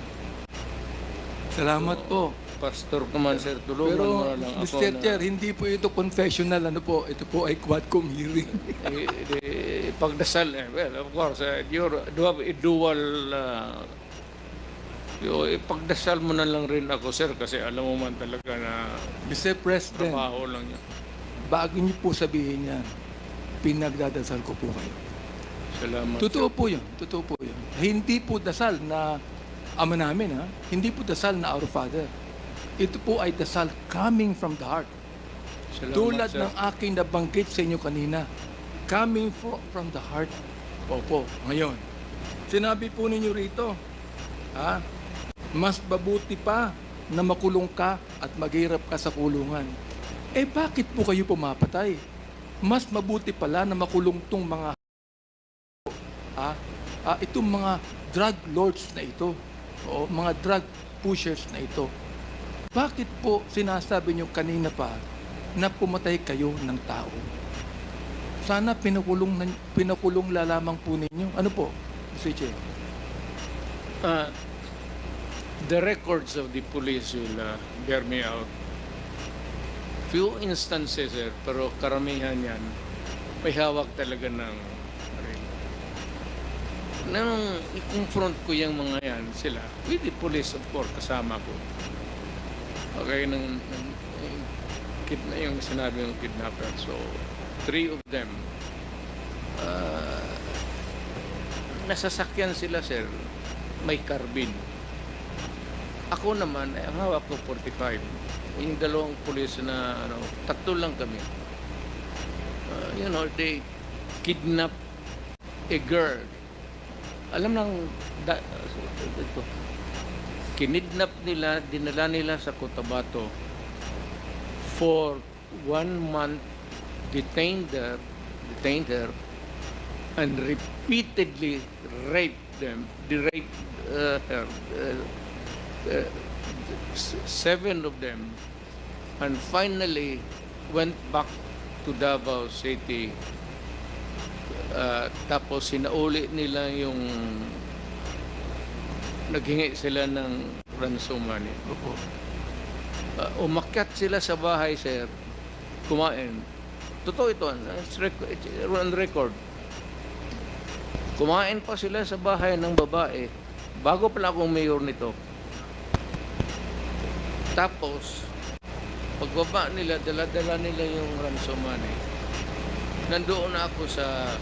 Salamat po. Pastor ko man, sir, tulungan Pero, mo na lang ako. Mr. Chair, hindi po ito confessional. Ano po? Ito po ay quadcom hearing. Pagdasal, well, of course, you have a dual, pagdasal mo na lang rin ako, sir, kasi alam mo man talaga na Mr. President, trabaho lang yan. bago niyo po sabihin yan, pinagdadasal ko po kayo. Salamat. Totoo po yun. Totoo po yun. Hindi po dasal na Ama namin, ha? Hindi po dasal na Our Father. Ito po ay dasal coming from the heart. Salamat, Tulad sir. ng aking nabanggit sa inyo kanina, coming from the heart. Opo, ngayon. Sinabi po ninyo rito, mas mabuti pa na makulong ka at maghirap ka sa kulungan. Bakit po kayo pumapatay? Mas mabuti pala na makulong tong mga itong mga drug lords na ito o mga drug pushers na ito. Bakit po sinasabi nyo kanina pa na pumatay kayo ng tao? Sana pinakulong lamang po ninyo. Ano po, Mr. Chair? The records of the police will bear me out. Few instances, sir, pero karamihan yan, may hawak talaga ng nang i-confront ko yung mga yan, sila, with the police, of course, kasama ko. Okay, yung sinabi ng kidnapper. So, 3 of them, nasasakyan sila, sir, may carbine. Ako naman, ang hawak ko 45. Yung dalawang pulis na, 3 lang kami. They kidnap a girl. Alam lang, kinidnap nila, dinala nila sa Cotabato for 1 month detained her and repeatedly raped her, 7 of them, and finally went back to Davao City. Tapos sinauli nila yung naghingi sila ng ransom money. Opo. Umakyat sila sa bahay, sir, kumain. Totoo ito, it's on record. Kumain pa sila sa bahay ng babae bago pala akong mayor nito. Tapos, pagbaba nila, dala-dala nila yung ransom money. Nandoon na ako sa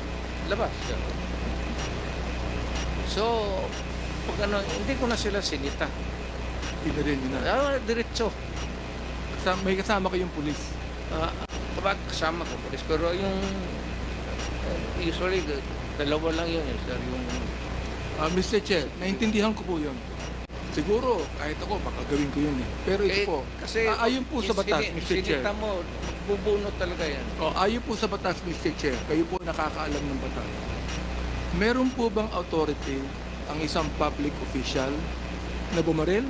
labas. So, pag ano, hindi ko na sila sinita. Iba rin yun na. Diretso. May kasama kayong pulis. Kapag kasama ko, police, pero yung usually, dalawa lang yun, sir. Yung Mr. Chair, naintindihan ko po yun. Siguro, kahit ako, baka gawin ko yun eh. Pero ito po, ayon po sa batas, Mr. Chair. Sinita mo, bubunot talaga yan. Ayon po sa batas, Mr. Chair, kayo po nakakaalam ng batas. Meron po bang authority ang isang public official na bumaril?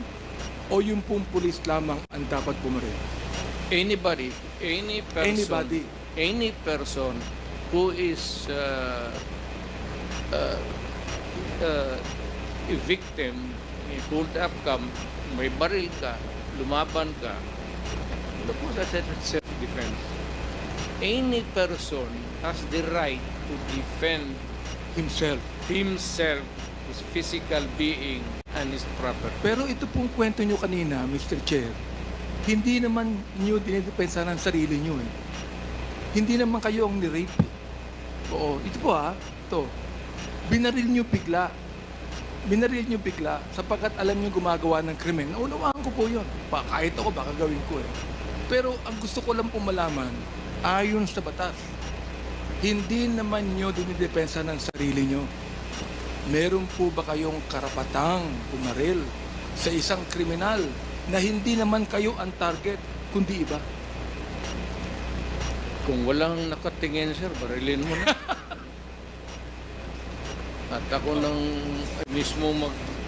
O yung pong pulis lamang ang dapat bumaril? Anybody, Anybody. any person who is a victim, pulled up ka, may baril ka, lumaban ka, ano po sa self-defense? Any person has the right to defend Himself. himself, his physical being, and his property. Pero ito pong kwento nyo kanina, Mr. Chair, hindi naman nyo dinidepensa ng sarili nyo eh. Hindi naman kayo ang ni-rape. Oo, ito po ito. Binaril nyo bigla. Binaril nyo bigla sapagkat alam nyo gumagawa ng krimen. Naunawaan ko po yun. Kahit ako, baka gawin ko eh. Pero ang gusto ko lang po malaman, ayon sa batas, hindi naman nyo dinidepensa ng sarili nyo. Meron po ba kayong karapatang pumaril sa isang kriminal na hindi naman kayo ang target, kundi iba? Kung walang nakatingin, sir, barilin mo na. At ako nang mismo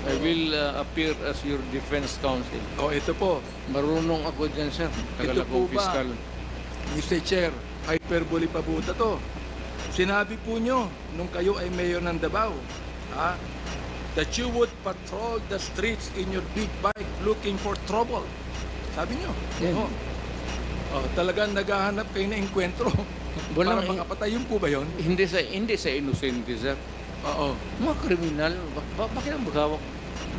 I will appear as your defense counsel. Ito po. Marunong ako dyan, sir. Tagal Ito po akong ba, fiscal. Mr. Chair, hyperbole pa po to. Sinabi po nyo nung kayo ay mayor ng Davao, that you would patrol the streets in your big bike looking for trouble. Sabi nyo. Yeah. Talagang naghahanap kayo na enkwentro. Para makapatay. Yun po ba yun? Hindi sa inosente, sir. Oo. Mga kriminal, bakit ang magawak?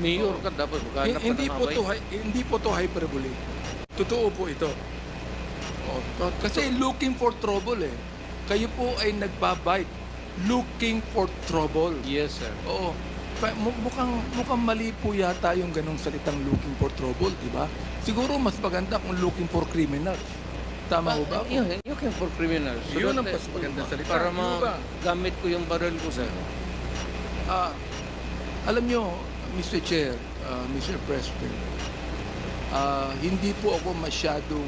Mayor ka, dapat maghanap ka Hindi ng po away. hindi po to hyperbole. Totoo po ito. Kasi looking for trouble eh. Kayo po ay nagbabike looking for trouble. Yes, sir. Oo. Mukhang mali po yata yung ganong salitang looking for trouble, di ba? Siguro mas maganda kung looking for criminals. Tama ho ba? Looking for criminals. Yun ang mas maganda salita. Para Di ba? magamit ko yung baril ko, sir. Alam nyo, Mr. Chair, Mr. President, hindi po ako masyadong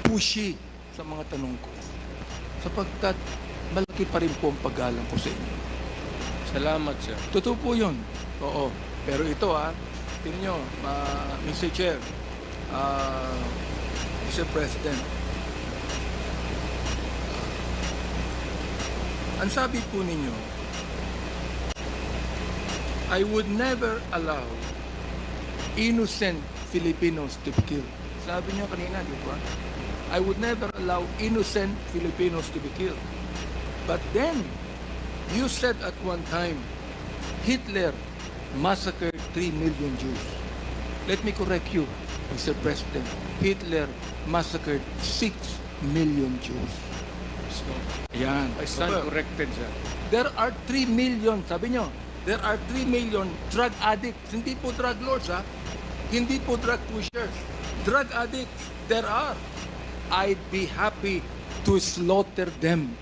pushy sa mga tanong ko. Sapagkat malaki pa rin po ang paggalang ko sa inyo. Salamat, sir. Totoo po yun. Oo. Pero ito tingnan nyo, Mr. Chair, Mr. President, ang sabi po ninyo, I would never allow innocent Filipinos to be killed. Sabi nyo kanina, di ba? I would never allow innocent Filipinos to be killed. But then, you said at one time, Hitler massacred 3 million Jews. Let me correct you, Mr. President. Hitler massacred 6 million Jews. Yan. I stand corrected, sir. There are 3 million, sabi nyo, there are 3 million drug addicts. Hindi po drug lords, Hindi po drug pushers. Drug addicts, there are. I'd be happy to slaughter them.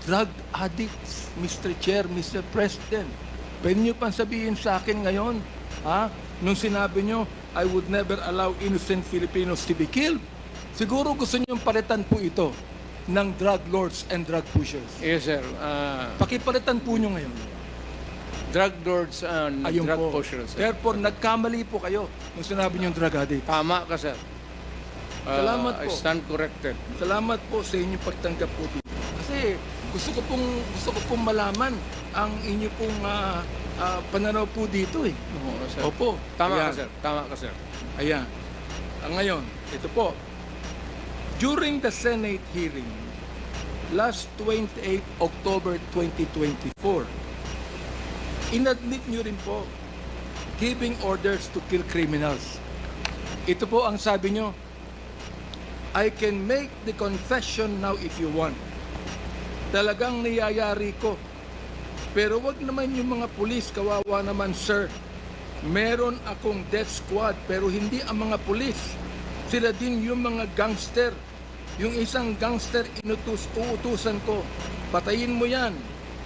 Drug addicts, Mr. Chair, Mr. President. Pwede nyo pang sabihin sa akin ngayon, nung sinabi nyo, I would never allow innocent Filipinos to be killed. Siguro gusto niyong palitan po ito ng drug lords and drug pushers. Yes, sir. Pakipalitan po niyo ngayon. Drug lords and Ayun drug po. pushers. Sir. Therefore, nagkamali po kayo nung sinabi niyong drug addict. Tama ka, sir. Salamat I po. stand corrected. Salamat po sa inyong pagtanggap po dito. Kasi gusto ko pong malaman ang inyo pong pananaw po dito eh. Oo, sir. Opo. Tama Ayan. ka, sir. Tama ka, sir. Ayan. Ngayon, ito po. During the Senate hearing, last 28 October 2024, inadmit nyo rin po giving orders to kill criminals. Ito po ang sabi nyo, I can make the confession now if you want. Talagang niyayari ko. Pero wag naman yung mga pulis, kawawa naman sir. Meron akong death squad pero hindi ang mga pulis. Sila din yung mga gangster. Yung isang gangster uutusan ko. Patayin mo yan.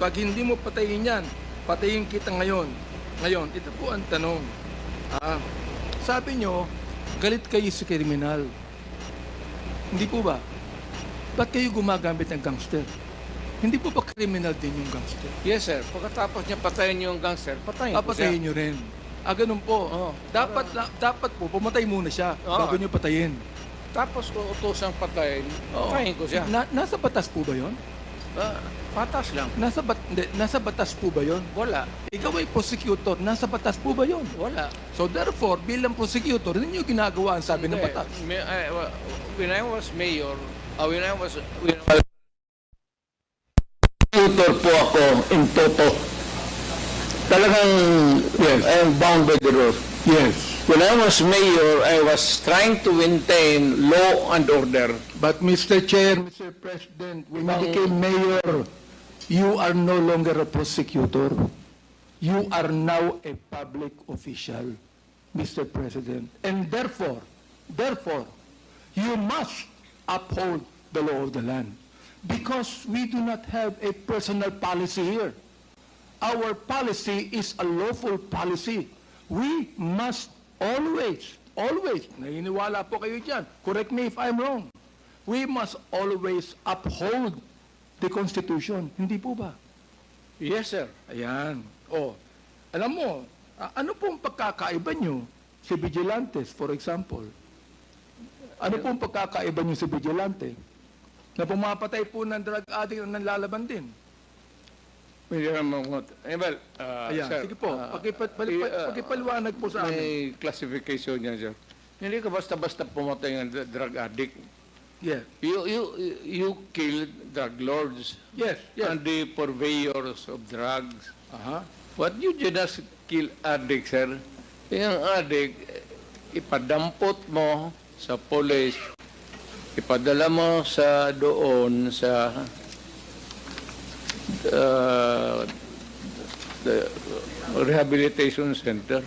Pag hindi mo patayin yan, patayin kita ngayon. Ngayon, ito po ang tanong. Sabi nyo, galit kayo sa kriminal. Hindi po ba? Ba't kayo gumagamit ng gangster? Hindi po ba kriminal din yung gangster? Yes, sir. Pagkatapos niya patayin yung gangster, patayin ko Papatayin siya. nyo rin. Ganun po. Oo. Dapat po, pumatay muna siya Oo. bago nyo patayin. Tapos ko utosang patayin, patayin ko siya. Nasa batas po ba yon? Patas lang. Nasa batas po ba yon? Wala. Ikaw ay prosecutor, nasa batas po ba yon? Wala. So therefore, bilang prosecutor, hindi nyo ginagawa ang sabi ng Hindi. batas. When I was mayor, when I was Tutor po ako in toto. Talagang I am bound by the rules. Yes. When I was mayor, I was trying to maintain law and order. But Mr. Chair, Mr. President, when you became mayor, you are no longer a prosecutor. You are now a public official, Mr. President. And therefore, you must uphold the law of the land. Because we do not have a personal policy here. Our policy is a lawful policy. We must always, naniniwala po kayo dyan, correct me if I'm wrong, we must always uphold the Constitution. Hindi po ba? Yes, sir. Ayan. Alam mo, ano pong pagkakaiba nyo si Vigilantes, for example? Ano pong pagkakaiba nyo si Vigilante? Na pumapatay po ng drug addict na nanlalaban din. Well, Ayan, sir, sige po, pakipaliwanag po sa amin. may classification niya, sir. Hindi ka basta-basta pumatay ng drug addict. Yes, You kill drug lords yes. and the purveyors of drugs. Aha. What you just kill addict, sir? Yung addict, ipadampot mo sa police, ipadala mo sa doon sa the rehabilitation center.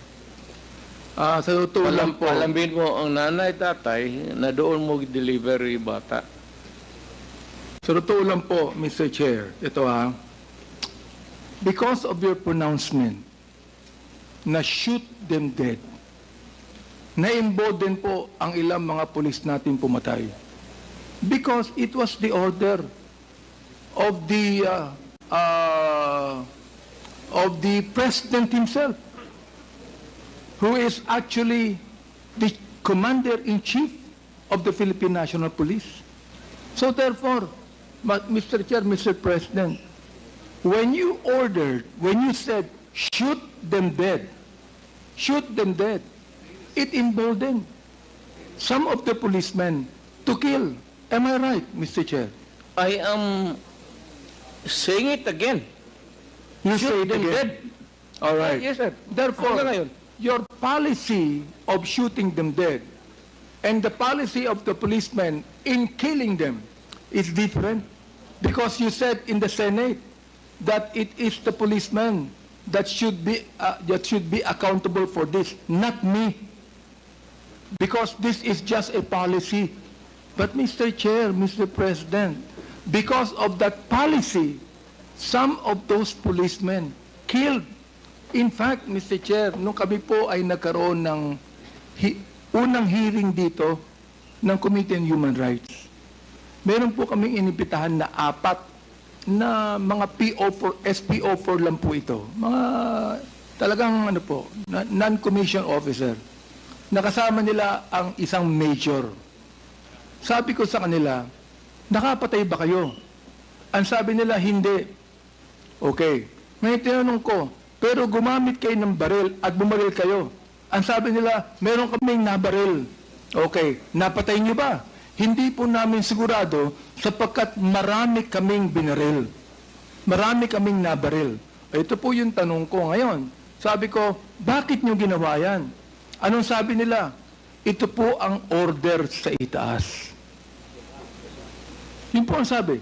Sa totoo lang po, Palambin mo ang nanay, tatay na doon mo deliver yung bata. sa totoo lang po, Mr. Chair, ito because of your pronouncement na shoot them dead, na-embolden po ang ilang mga pulis natin pumatay. Because it was the order of the President himself, who is actually the Commander-in-Chief of the Philippine National Police. So therefore, Mr. Chair, Mr. President, when you said, shoot them dead, it emboldened some of the policemen to kill. Am I right, Mr. Chair? I am saying it again. You say Shoot it them again. dead. All right. Yes, sir. Therefore, Hanggang ngayon. your policy of shooting them dead and the policy of the policemen in killing them is different, because you said in the Senate that it is the policemen that should be accountable for this, not me, because this is just a policy. But Mr. Chair, Mr. President, because of that policy, some of those policemen killed. In fact, Mr. Chair, nung kami po ay nagkaroon ng unang hearing dito ng Committee on Human Rights. Meron po kaming inibitahan na 4 na mga PO4, SPO4 lang po ito. Mga talagang ano po, non-commissioned officer. Nakasama nila ang isang major. Sabi ko sa kanila, nakapatay ba kayo? Ang sabi nila, hindi. Okay. Ngayon tinanong ko, pero gumamit kayo ng baril at bumaril kayo. Ang sabi nila, meron kaming nabaril. Okay. Napatay niyo ba? Hindi po namin sigurado sapagkat marami kaming binaril. Marami kaming nabaril. Ito po yung tanong ko ngayon. Sabi ko, bakit niyo ginawa yan? Anong sabi nila? Ito po ang order sa itaas. Yun po ang sabi.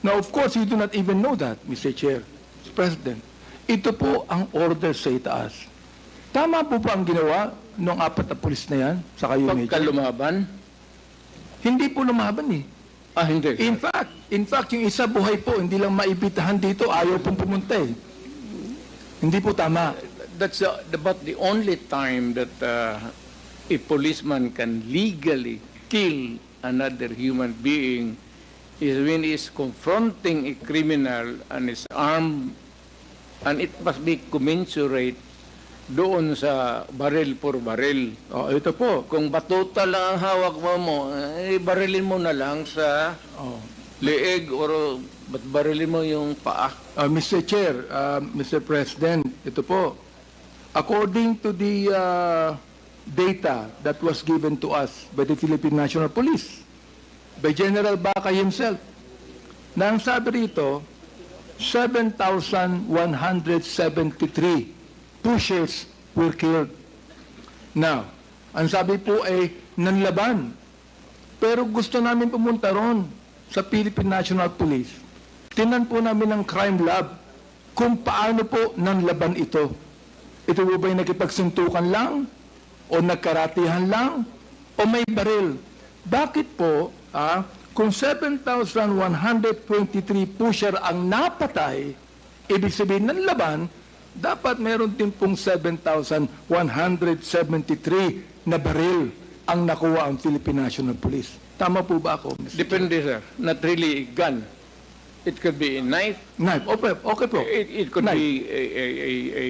Now, of course, you do not even know that, Mr. Chair, Mr. President. Ito po ang order sa itaas. Tama po ba ang ginawa ng 4 na pulis na yan? Sa kayo, Major? Pagka lumaban? Hindi po lumaban eh. Hindi. In fact, yung isa buhay po, hindi lang maibitahan dito, ayaw pong pumunta eh. Hindi po tama. That's about the only time that a policeman can legally kill another human being is when he is confronting a criminal and is armed, and it must be commensurate doon sa baril for baril. Oh, ito po. Kung batuta lang ang hawak mo, barilin mo na lang sa leeg or barilin mo yung paa. Mr. Chair, Mr. President, ito po. According to the data that was given to us by the Philippine National Police, by General Baca himself, na ang sabi rito, 7,173 pushers were killed. Now, ang sabi po ay nanlaban. Pero gusto namin pumunta ron sa Philippine National Police. Tinan po namin ng crime lab kung paano po nanlaban ito. Ito po ba yung nakipagsuntukan lang? O nagkaratihan lang? O may baril? Bakit po, kung 7,123 pusher ang napatay, ibig sabihin ng laban, dapat meron din pong 7,173 na baril ang nakuha ang Philippine National Police. Tama po ba ako, Mr. Depende, sir. Not really a gun. It could be a knife. Knife. Okay po. It could Knife. be a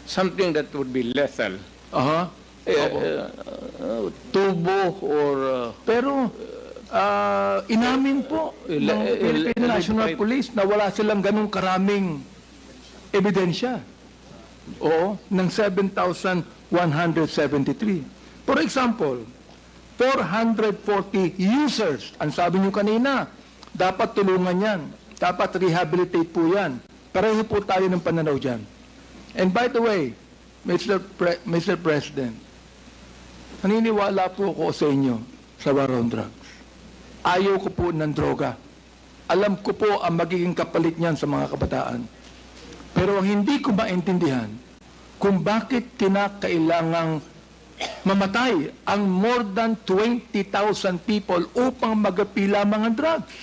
something that would be lethal. Aha. Tubo or Pero inamin po ng Philippine National Police na wala silang ganong karaming ebidensya. Oo, ng 7,173. For example, 440 users. Ang sabi nyo kanina, dapat tulungan yan. Dapat rehabilitate po yan. Pareho po tayo ng pananaw dyan. And by the way, Mr. President, naniniwala po ako sa inyo sa war on drugs. Ayaw ko po ng droga. Alam ko po ang magiging kapalit niyan sa mga kabataan. Pero ang hindi ko maintindihan, kung bakit kinakailangang mamatay ang more than 20,000 people upang magapi lamang ang drugs.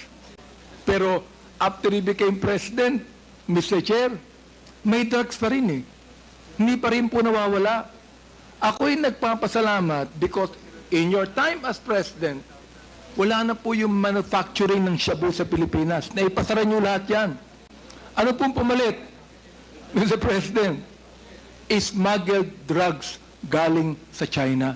Pero after he became president, Mr. Chair, may drugs pa rin eh. Hindi pa rin po nawawala. Ako'y nagpapasalamat because in your time as president, wala na po yung manufacturing ng shabu sa Pilipinas. Naipasara nyo lahat yan. Ano pong pumalit, Mr. President? Smuggled drugs galing sa China.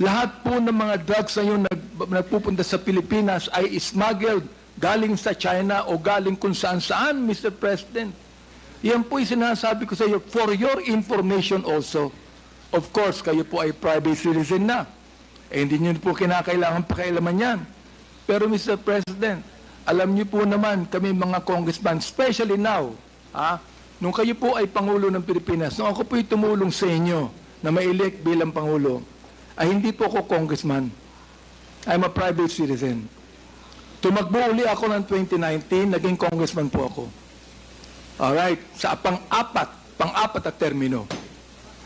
Lahat po ng mga drugs na yun nagpupunta sa Pilipinas ay smuggled galing sa China o galing kung saan-saan, Mr. President. Yan po yung sinasabi ko sa iyo for your information also. Of course, kayo po ay private citizen na. Eh, hindi nyo po kinakailangan pakialaman yan. Pero Mr. President, alam niyo po naman kami mga congressman, especially now, nung kayo po ay Pangulo ng Pilipinas, nung ako po'y tumulong sa inyo na ma-elect bilang Pangulo, ay hindi po ako congressman. I'm a private citizen. Tumakbo uli ako ng 2019, naging congressman po ako. Alright, sa pang-apat at termino.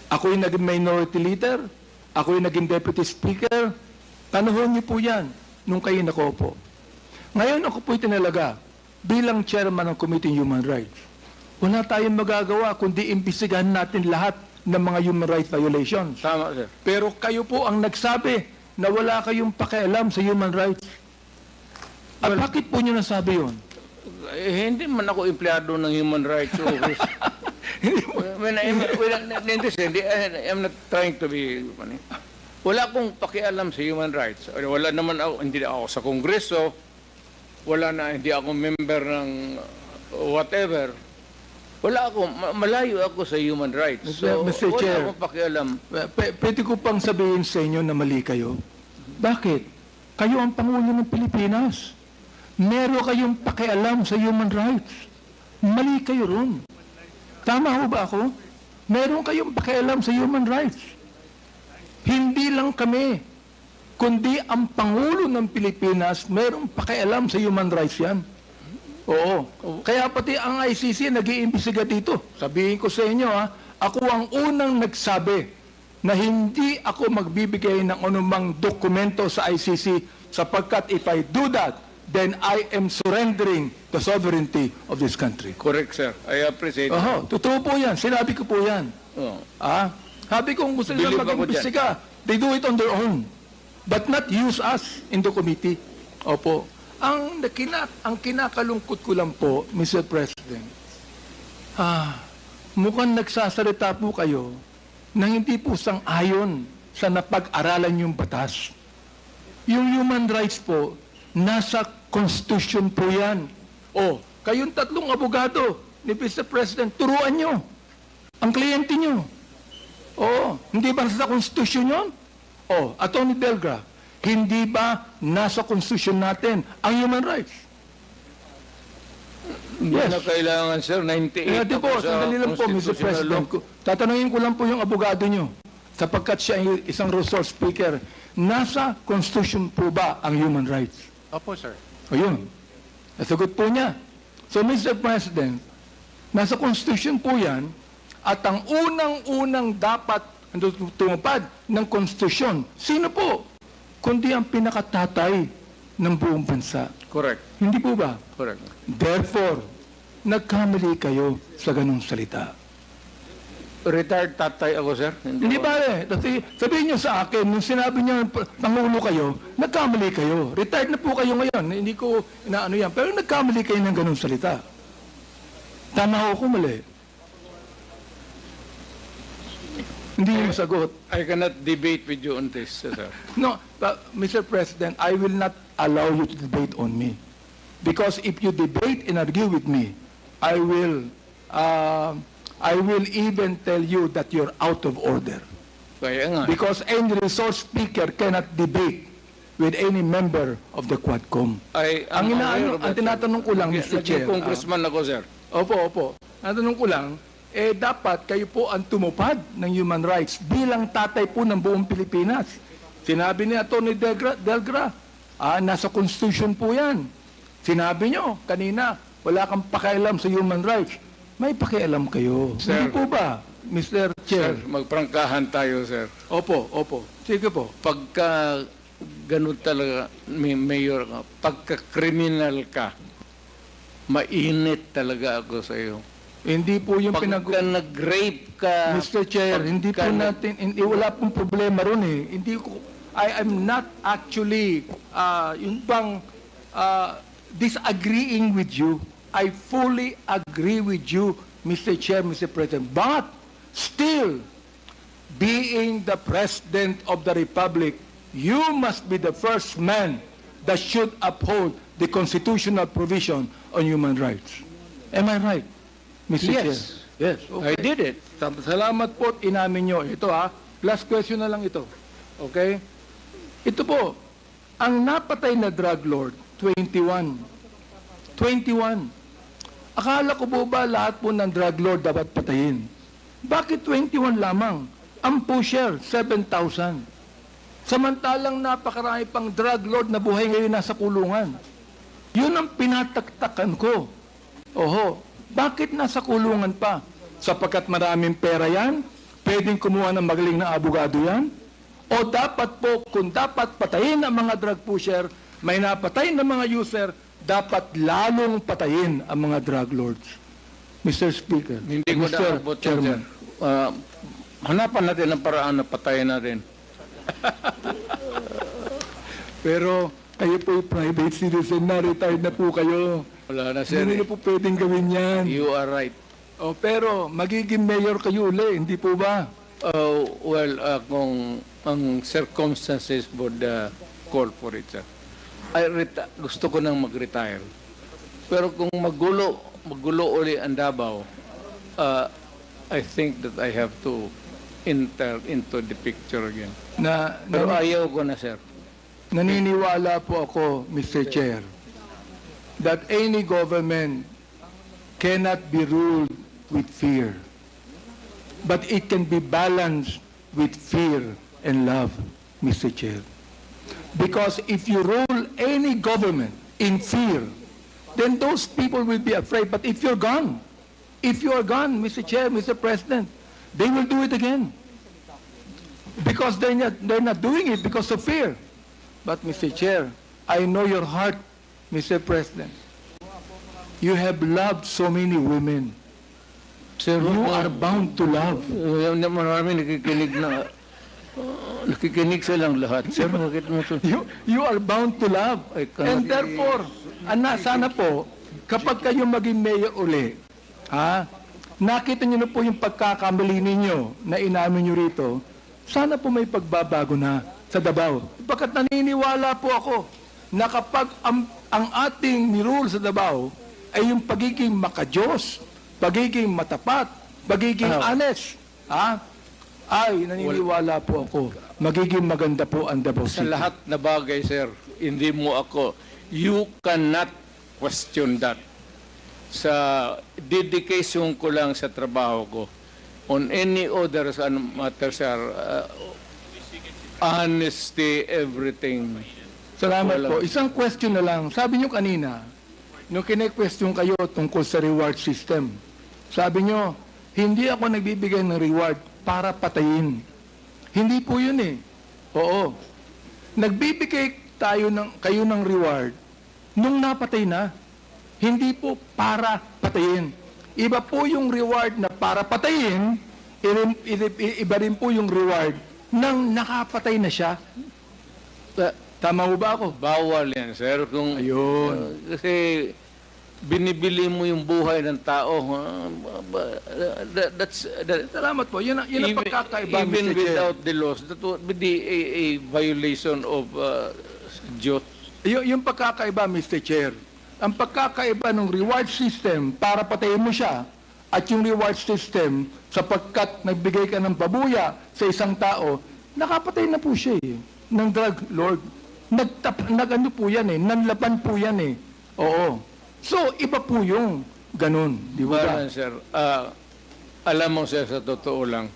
Ako'y naging minority leader, ako'y naging deputy speaker. Tanahon niyo po yan nung kayo nakaupo. Ngayon ako po'y tinalaga bilang chairman ng Committee on Human Rights. Wala tayong magagawa kundi imbestigahan natin lahat ng mga human rights violations. Tama, sir. Pero kayo po ang nagsabi na wala kayong pakialam sa human rights. At bakit po nyo nasabi yun? Hindi man ako empleyado ng human rights office. I'm not trying to be funny. Wala akong pakialam sa human rights. Wala naman ako, hindi ako sa Kongreso, hindi ako member ng whatever. Wala ako, malayo ako sa human rights. So, Mr. wala Chair, akong pakialam. Pwede ko pang sabihin sa inyo na mali kayo. Bakit? Kayo ang Pangulo ng Pilipinas. Meron kayong pakialam sa human rights. Mali kayo ron. Tama ho ba ako? Meron kayong pakialam sa human rights. Hindi lang kami, kundi ang Pangulo ng Pilipinas, merong pakialam sa human rights yan. Oo. Kaya pati ang ICC nag-iimbestiga dito. Sabihin ko sa inyo, ako ang unang nagsabi na hindi ako magbibigay ng anumang dokumento sa ICC sapagkat if I do that, then I am surrendering the sovereignty of this country. Correct, sir. I appreciate it. Totoo po yan. Sinabi ko po yan. Oh. Sabi ko, gusto nila Believe ako mag-imbestiga. They do it on their own. But not use us in the committee. Opo. Ang kinakalungkot ko lang po, Mr. President, mukhang nagsasalita po kayo na hindi po sang-ayon sa napag-aralan yung batas. Yung human rights po, nasa Constitution po yan. Kayong tatlong abogado ni Mr. President, turuan nyo ang kliyente nyo. Hindi ba nasa Constitution yun? Attorney Delgra, hindi ba nasa Constitution natin ang human rights? Hindi na kailangan, sir. 98 Di po, sandali lang po, Mr. President. Tatanungin ko lang po yung abogado nyo, sapagkat siya ay isang resource speaker, nasa Constitution po ba ang human rights? Opo, sir. Ayun. Nasagot po niya. So, Mr. President, nasa Constitution po yan, at ang unang-unang dapat tumupad ng Constitution, sino po? Kundi ang pinakatatay ng buong bansa. Correct. Hindi po ba? Correct. Therefore, nagkamali kayo sa ganung salita. Retired tatay ako, sir. Hindi ba sabihin niyo sa akin, nung sinabi niyo Pangulo kayo, nagkamali kayo. Retired na po kayo ngayon. Hindi ko inaano yan. Pero nagkamali kayo ng ganung salita. Tama ako, mali. Hindi niyo masagot. I cannot debate with you on this, sir. No, Mr. President, I will not allow you to debate on me. Because if you debate and argue with me, I will even tell you that you're out of order. Kaya nga. Because any resource speaker cannot debate with any member of the Quadcom. Ang tinatanong ko lang, Mr. Chair. Congressman ako, sir. Opo. Ang tanong ko lang, dapat kayo po ang tumupad ng human rights bilang tatay po ng buong Pilipinas. Sinabi ni Atty. Delgra, nasa Constitution po yan. Sinabi nyo kanina, wala kang pakialam sa human rights. May pakialam kayo. Sir. Hindi po ba, Mr. Chair? Sir, magprangkahan tayo, sir. Opo. Sige po. Pagka ganun talaga, Mayor, pagka-criminal ka, mainit talaga ako sa iyo. Hindi po yung Pagka nag-rape ka, Mr. Chair, hindi po natin, wala pong problema ron eh. I am not actually, yung bang, disagreeing with you. I fully agree with you, Mr. Chair, Mr. President. But still, being the President of the Republic, you must be the first man that should uphold the constitutional provision on human rights. Am I right, Mr. Chair? Yes. I did it. Salamat po at inamin nyo. Ito last question na lang ito. Okay? Ito po, ang napatay na drug lord, 21. Akala ko po ba lahat po ng drug lord dapat patayin? Bakit 21 lamang? Ang pusher, 7,000. Samantalang napakarami pang drug lord na buhay ngayon nasa kulungan. Yun ang pinataktakan ko. Bakit nasa kulungan pa? Sapagkat maraming pera yan? Pwedeng kumuha ng magaling na abogado yan? O dapat po, kung dapat patayin ang mga drug pusher, may napatay na mga user, dapat lalong patayin ang mga drug lords. Mr. Speaker, Hindi ko Mr. naabot yan, sir. Chairman. Hanapan natin ang paraan na patayin natin. Pero kayo po private citizen na, retired na po kayo. Wala na, sir. Hindi na po pwedeng gawin yan. You are right. Pero magiging mayor kayo uli, hindi po ba? Kung ang circumstances would call for it, sir. Gusto ko nang mag-retire. Pero kung magulo uli ang Davao, I think that I have to enter into the picture again. Pero ayaw ko na, sir. Naniniwala po ako, Mr. Chair, that any government cannot be ruled with fear. But it can be balanced with fear and love, Mr. Chair. Because if you rule any government in fear, then those people will be afraid. But if you're gone, Mr. Chair, Mr. President, they will do it again. Because they're not doing it because of fear. But Mr. Chair, I know your heart, Mr. President. You have loved so many women. Sir, You are bound to love. Marami nakikinig silang lahat. Sir, bakit mo ito? You are bound to love. And therefore, sana po, kapag kayo maging mayor uli, nakita niyo na po yung pagkakamali ninyo na inamin niyo rito, sana po may pagbabago na sa Davao. Bakit naniniwala po ako na kapag ang ating nirule sa Davao ay yung pagiging makajos, pagiging matapat, pagiging honest, ay naniniwala po ako, magiging maganda po ang Davao Sa City. lahat na bagay, sir, hindi mo ako, you cannot question that. Sa dedication ko lang sa trabaho ko, on any other matter, sir, honesty, everything. Salamat po. Isang question na lang. Sabi niyo kanina, nung kine-question kayo tungkol sa reward system, sabi niyo, hindi ako nagbibigay ng reward para patayin. Hindi po yun eh. Oo. Nagbibigay kayo ng reward nung napatay na. Hindi po para patayin. Iba po yung reward na para patayin, iba rin po yung reward nang nakapatay na siya. Tama mo ba ako? Bawal yan, sir. Kung, Ayun. Kasi binibili mo yung buhay ng tao. Salamat po. Yun ang pagkakaiba, Even Mr. Chair. without the laws, that would be a violation of Diyos. Yung pagkakaiba, Mr. Chair, ang pagkakaiba ng reward system para patayin mo siya at yung reward system sapagkat nagbigay ka ng babuya sa isang tao, nakapatay na po siya eh, ng drug lord. Nag-ano po yan eh, nanlaban po yan eh. Oo. So, iba po yung ganun, di ba? Well, sir, alam mo, sir, sa totoo lang,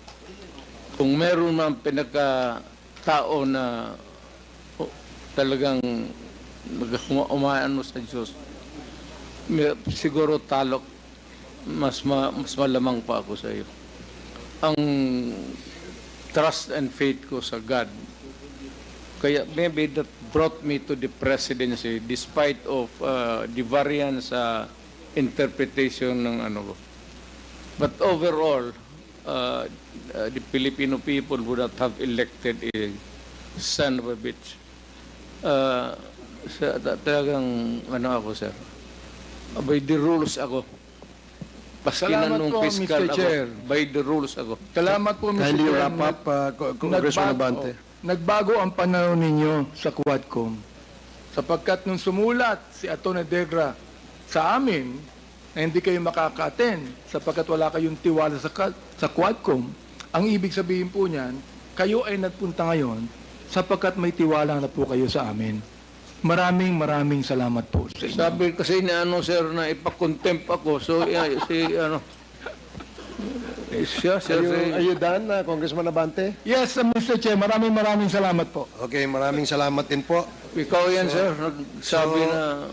kung meron man pinagkatao na talagang umaano sa Diyos, siguro mas malamang pa ako sa iyo. Ang trust and faith ko sa God, kaya maybe that brought me to the presidency despite of the variance interpretation ng ano ko. But overall, the Filipino people would not have elected a son of a bitch. Talagang ano ako, sir. By the rules ako. Paski na Salamat nung po, fiscal Mr. Chair. ako. By the rules ako. Salamat po, Mr. Kindly Chair. wrap up, Congressman Abante. Nagbago ang pananaw ninyo sa Quadcom. Sapagkat nung sumulat si Atty. Degra sa amin na hindi kayo makaka-attend sapagkat wala kayong tiwala sa Quadcom, ang ibig sabihin po niyan, kayo ay nagpunta ngayon sapagkat may tiwala na po kayo sa amin. Maraming salamat po sa inyo. Sabi kasi ni ano, sir, na ipakontempt ako. So, siya, sir, Are you done, Congressman Abante? Yes, Mr. Chair, maraming salamat po. Okay, maraming salamat din po. ikaw yan, sir, nagsabi na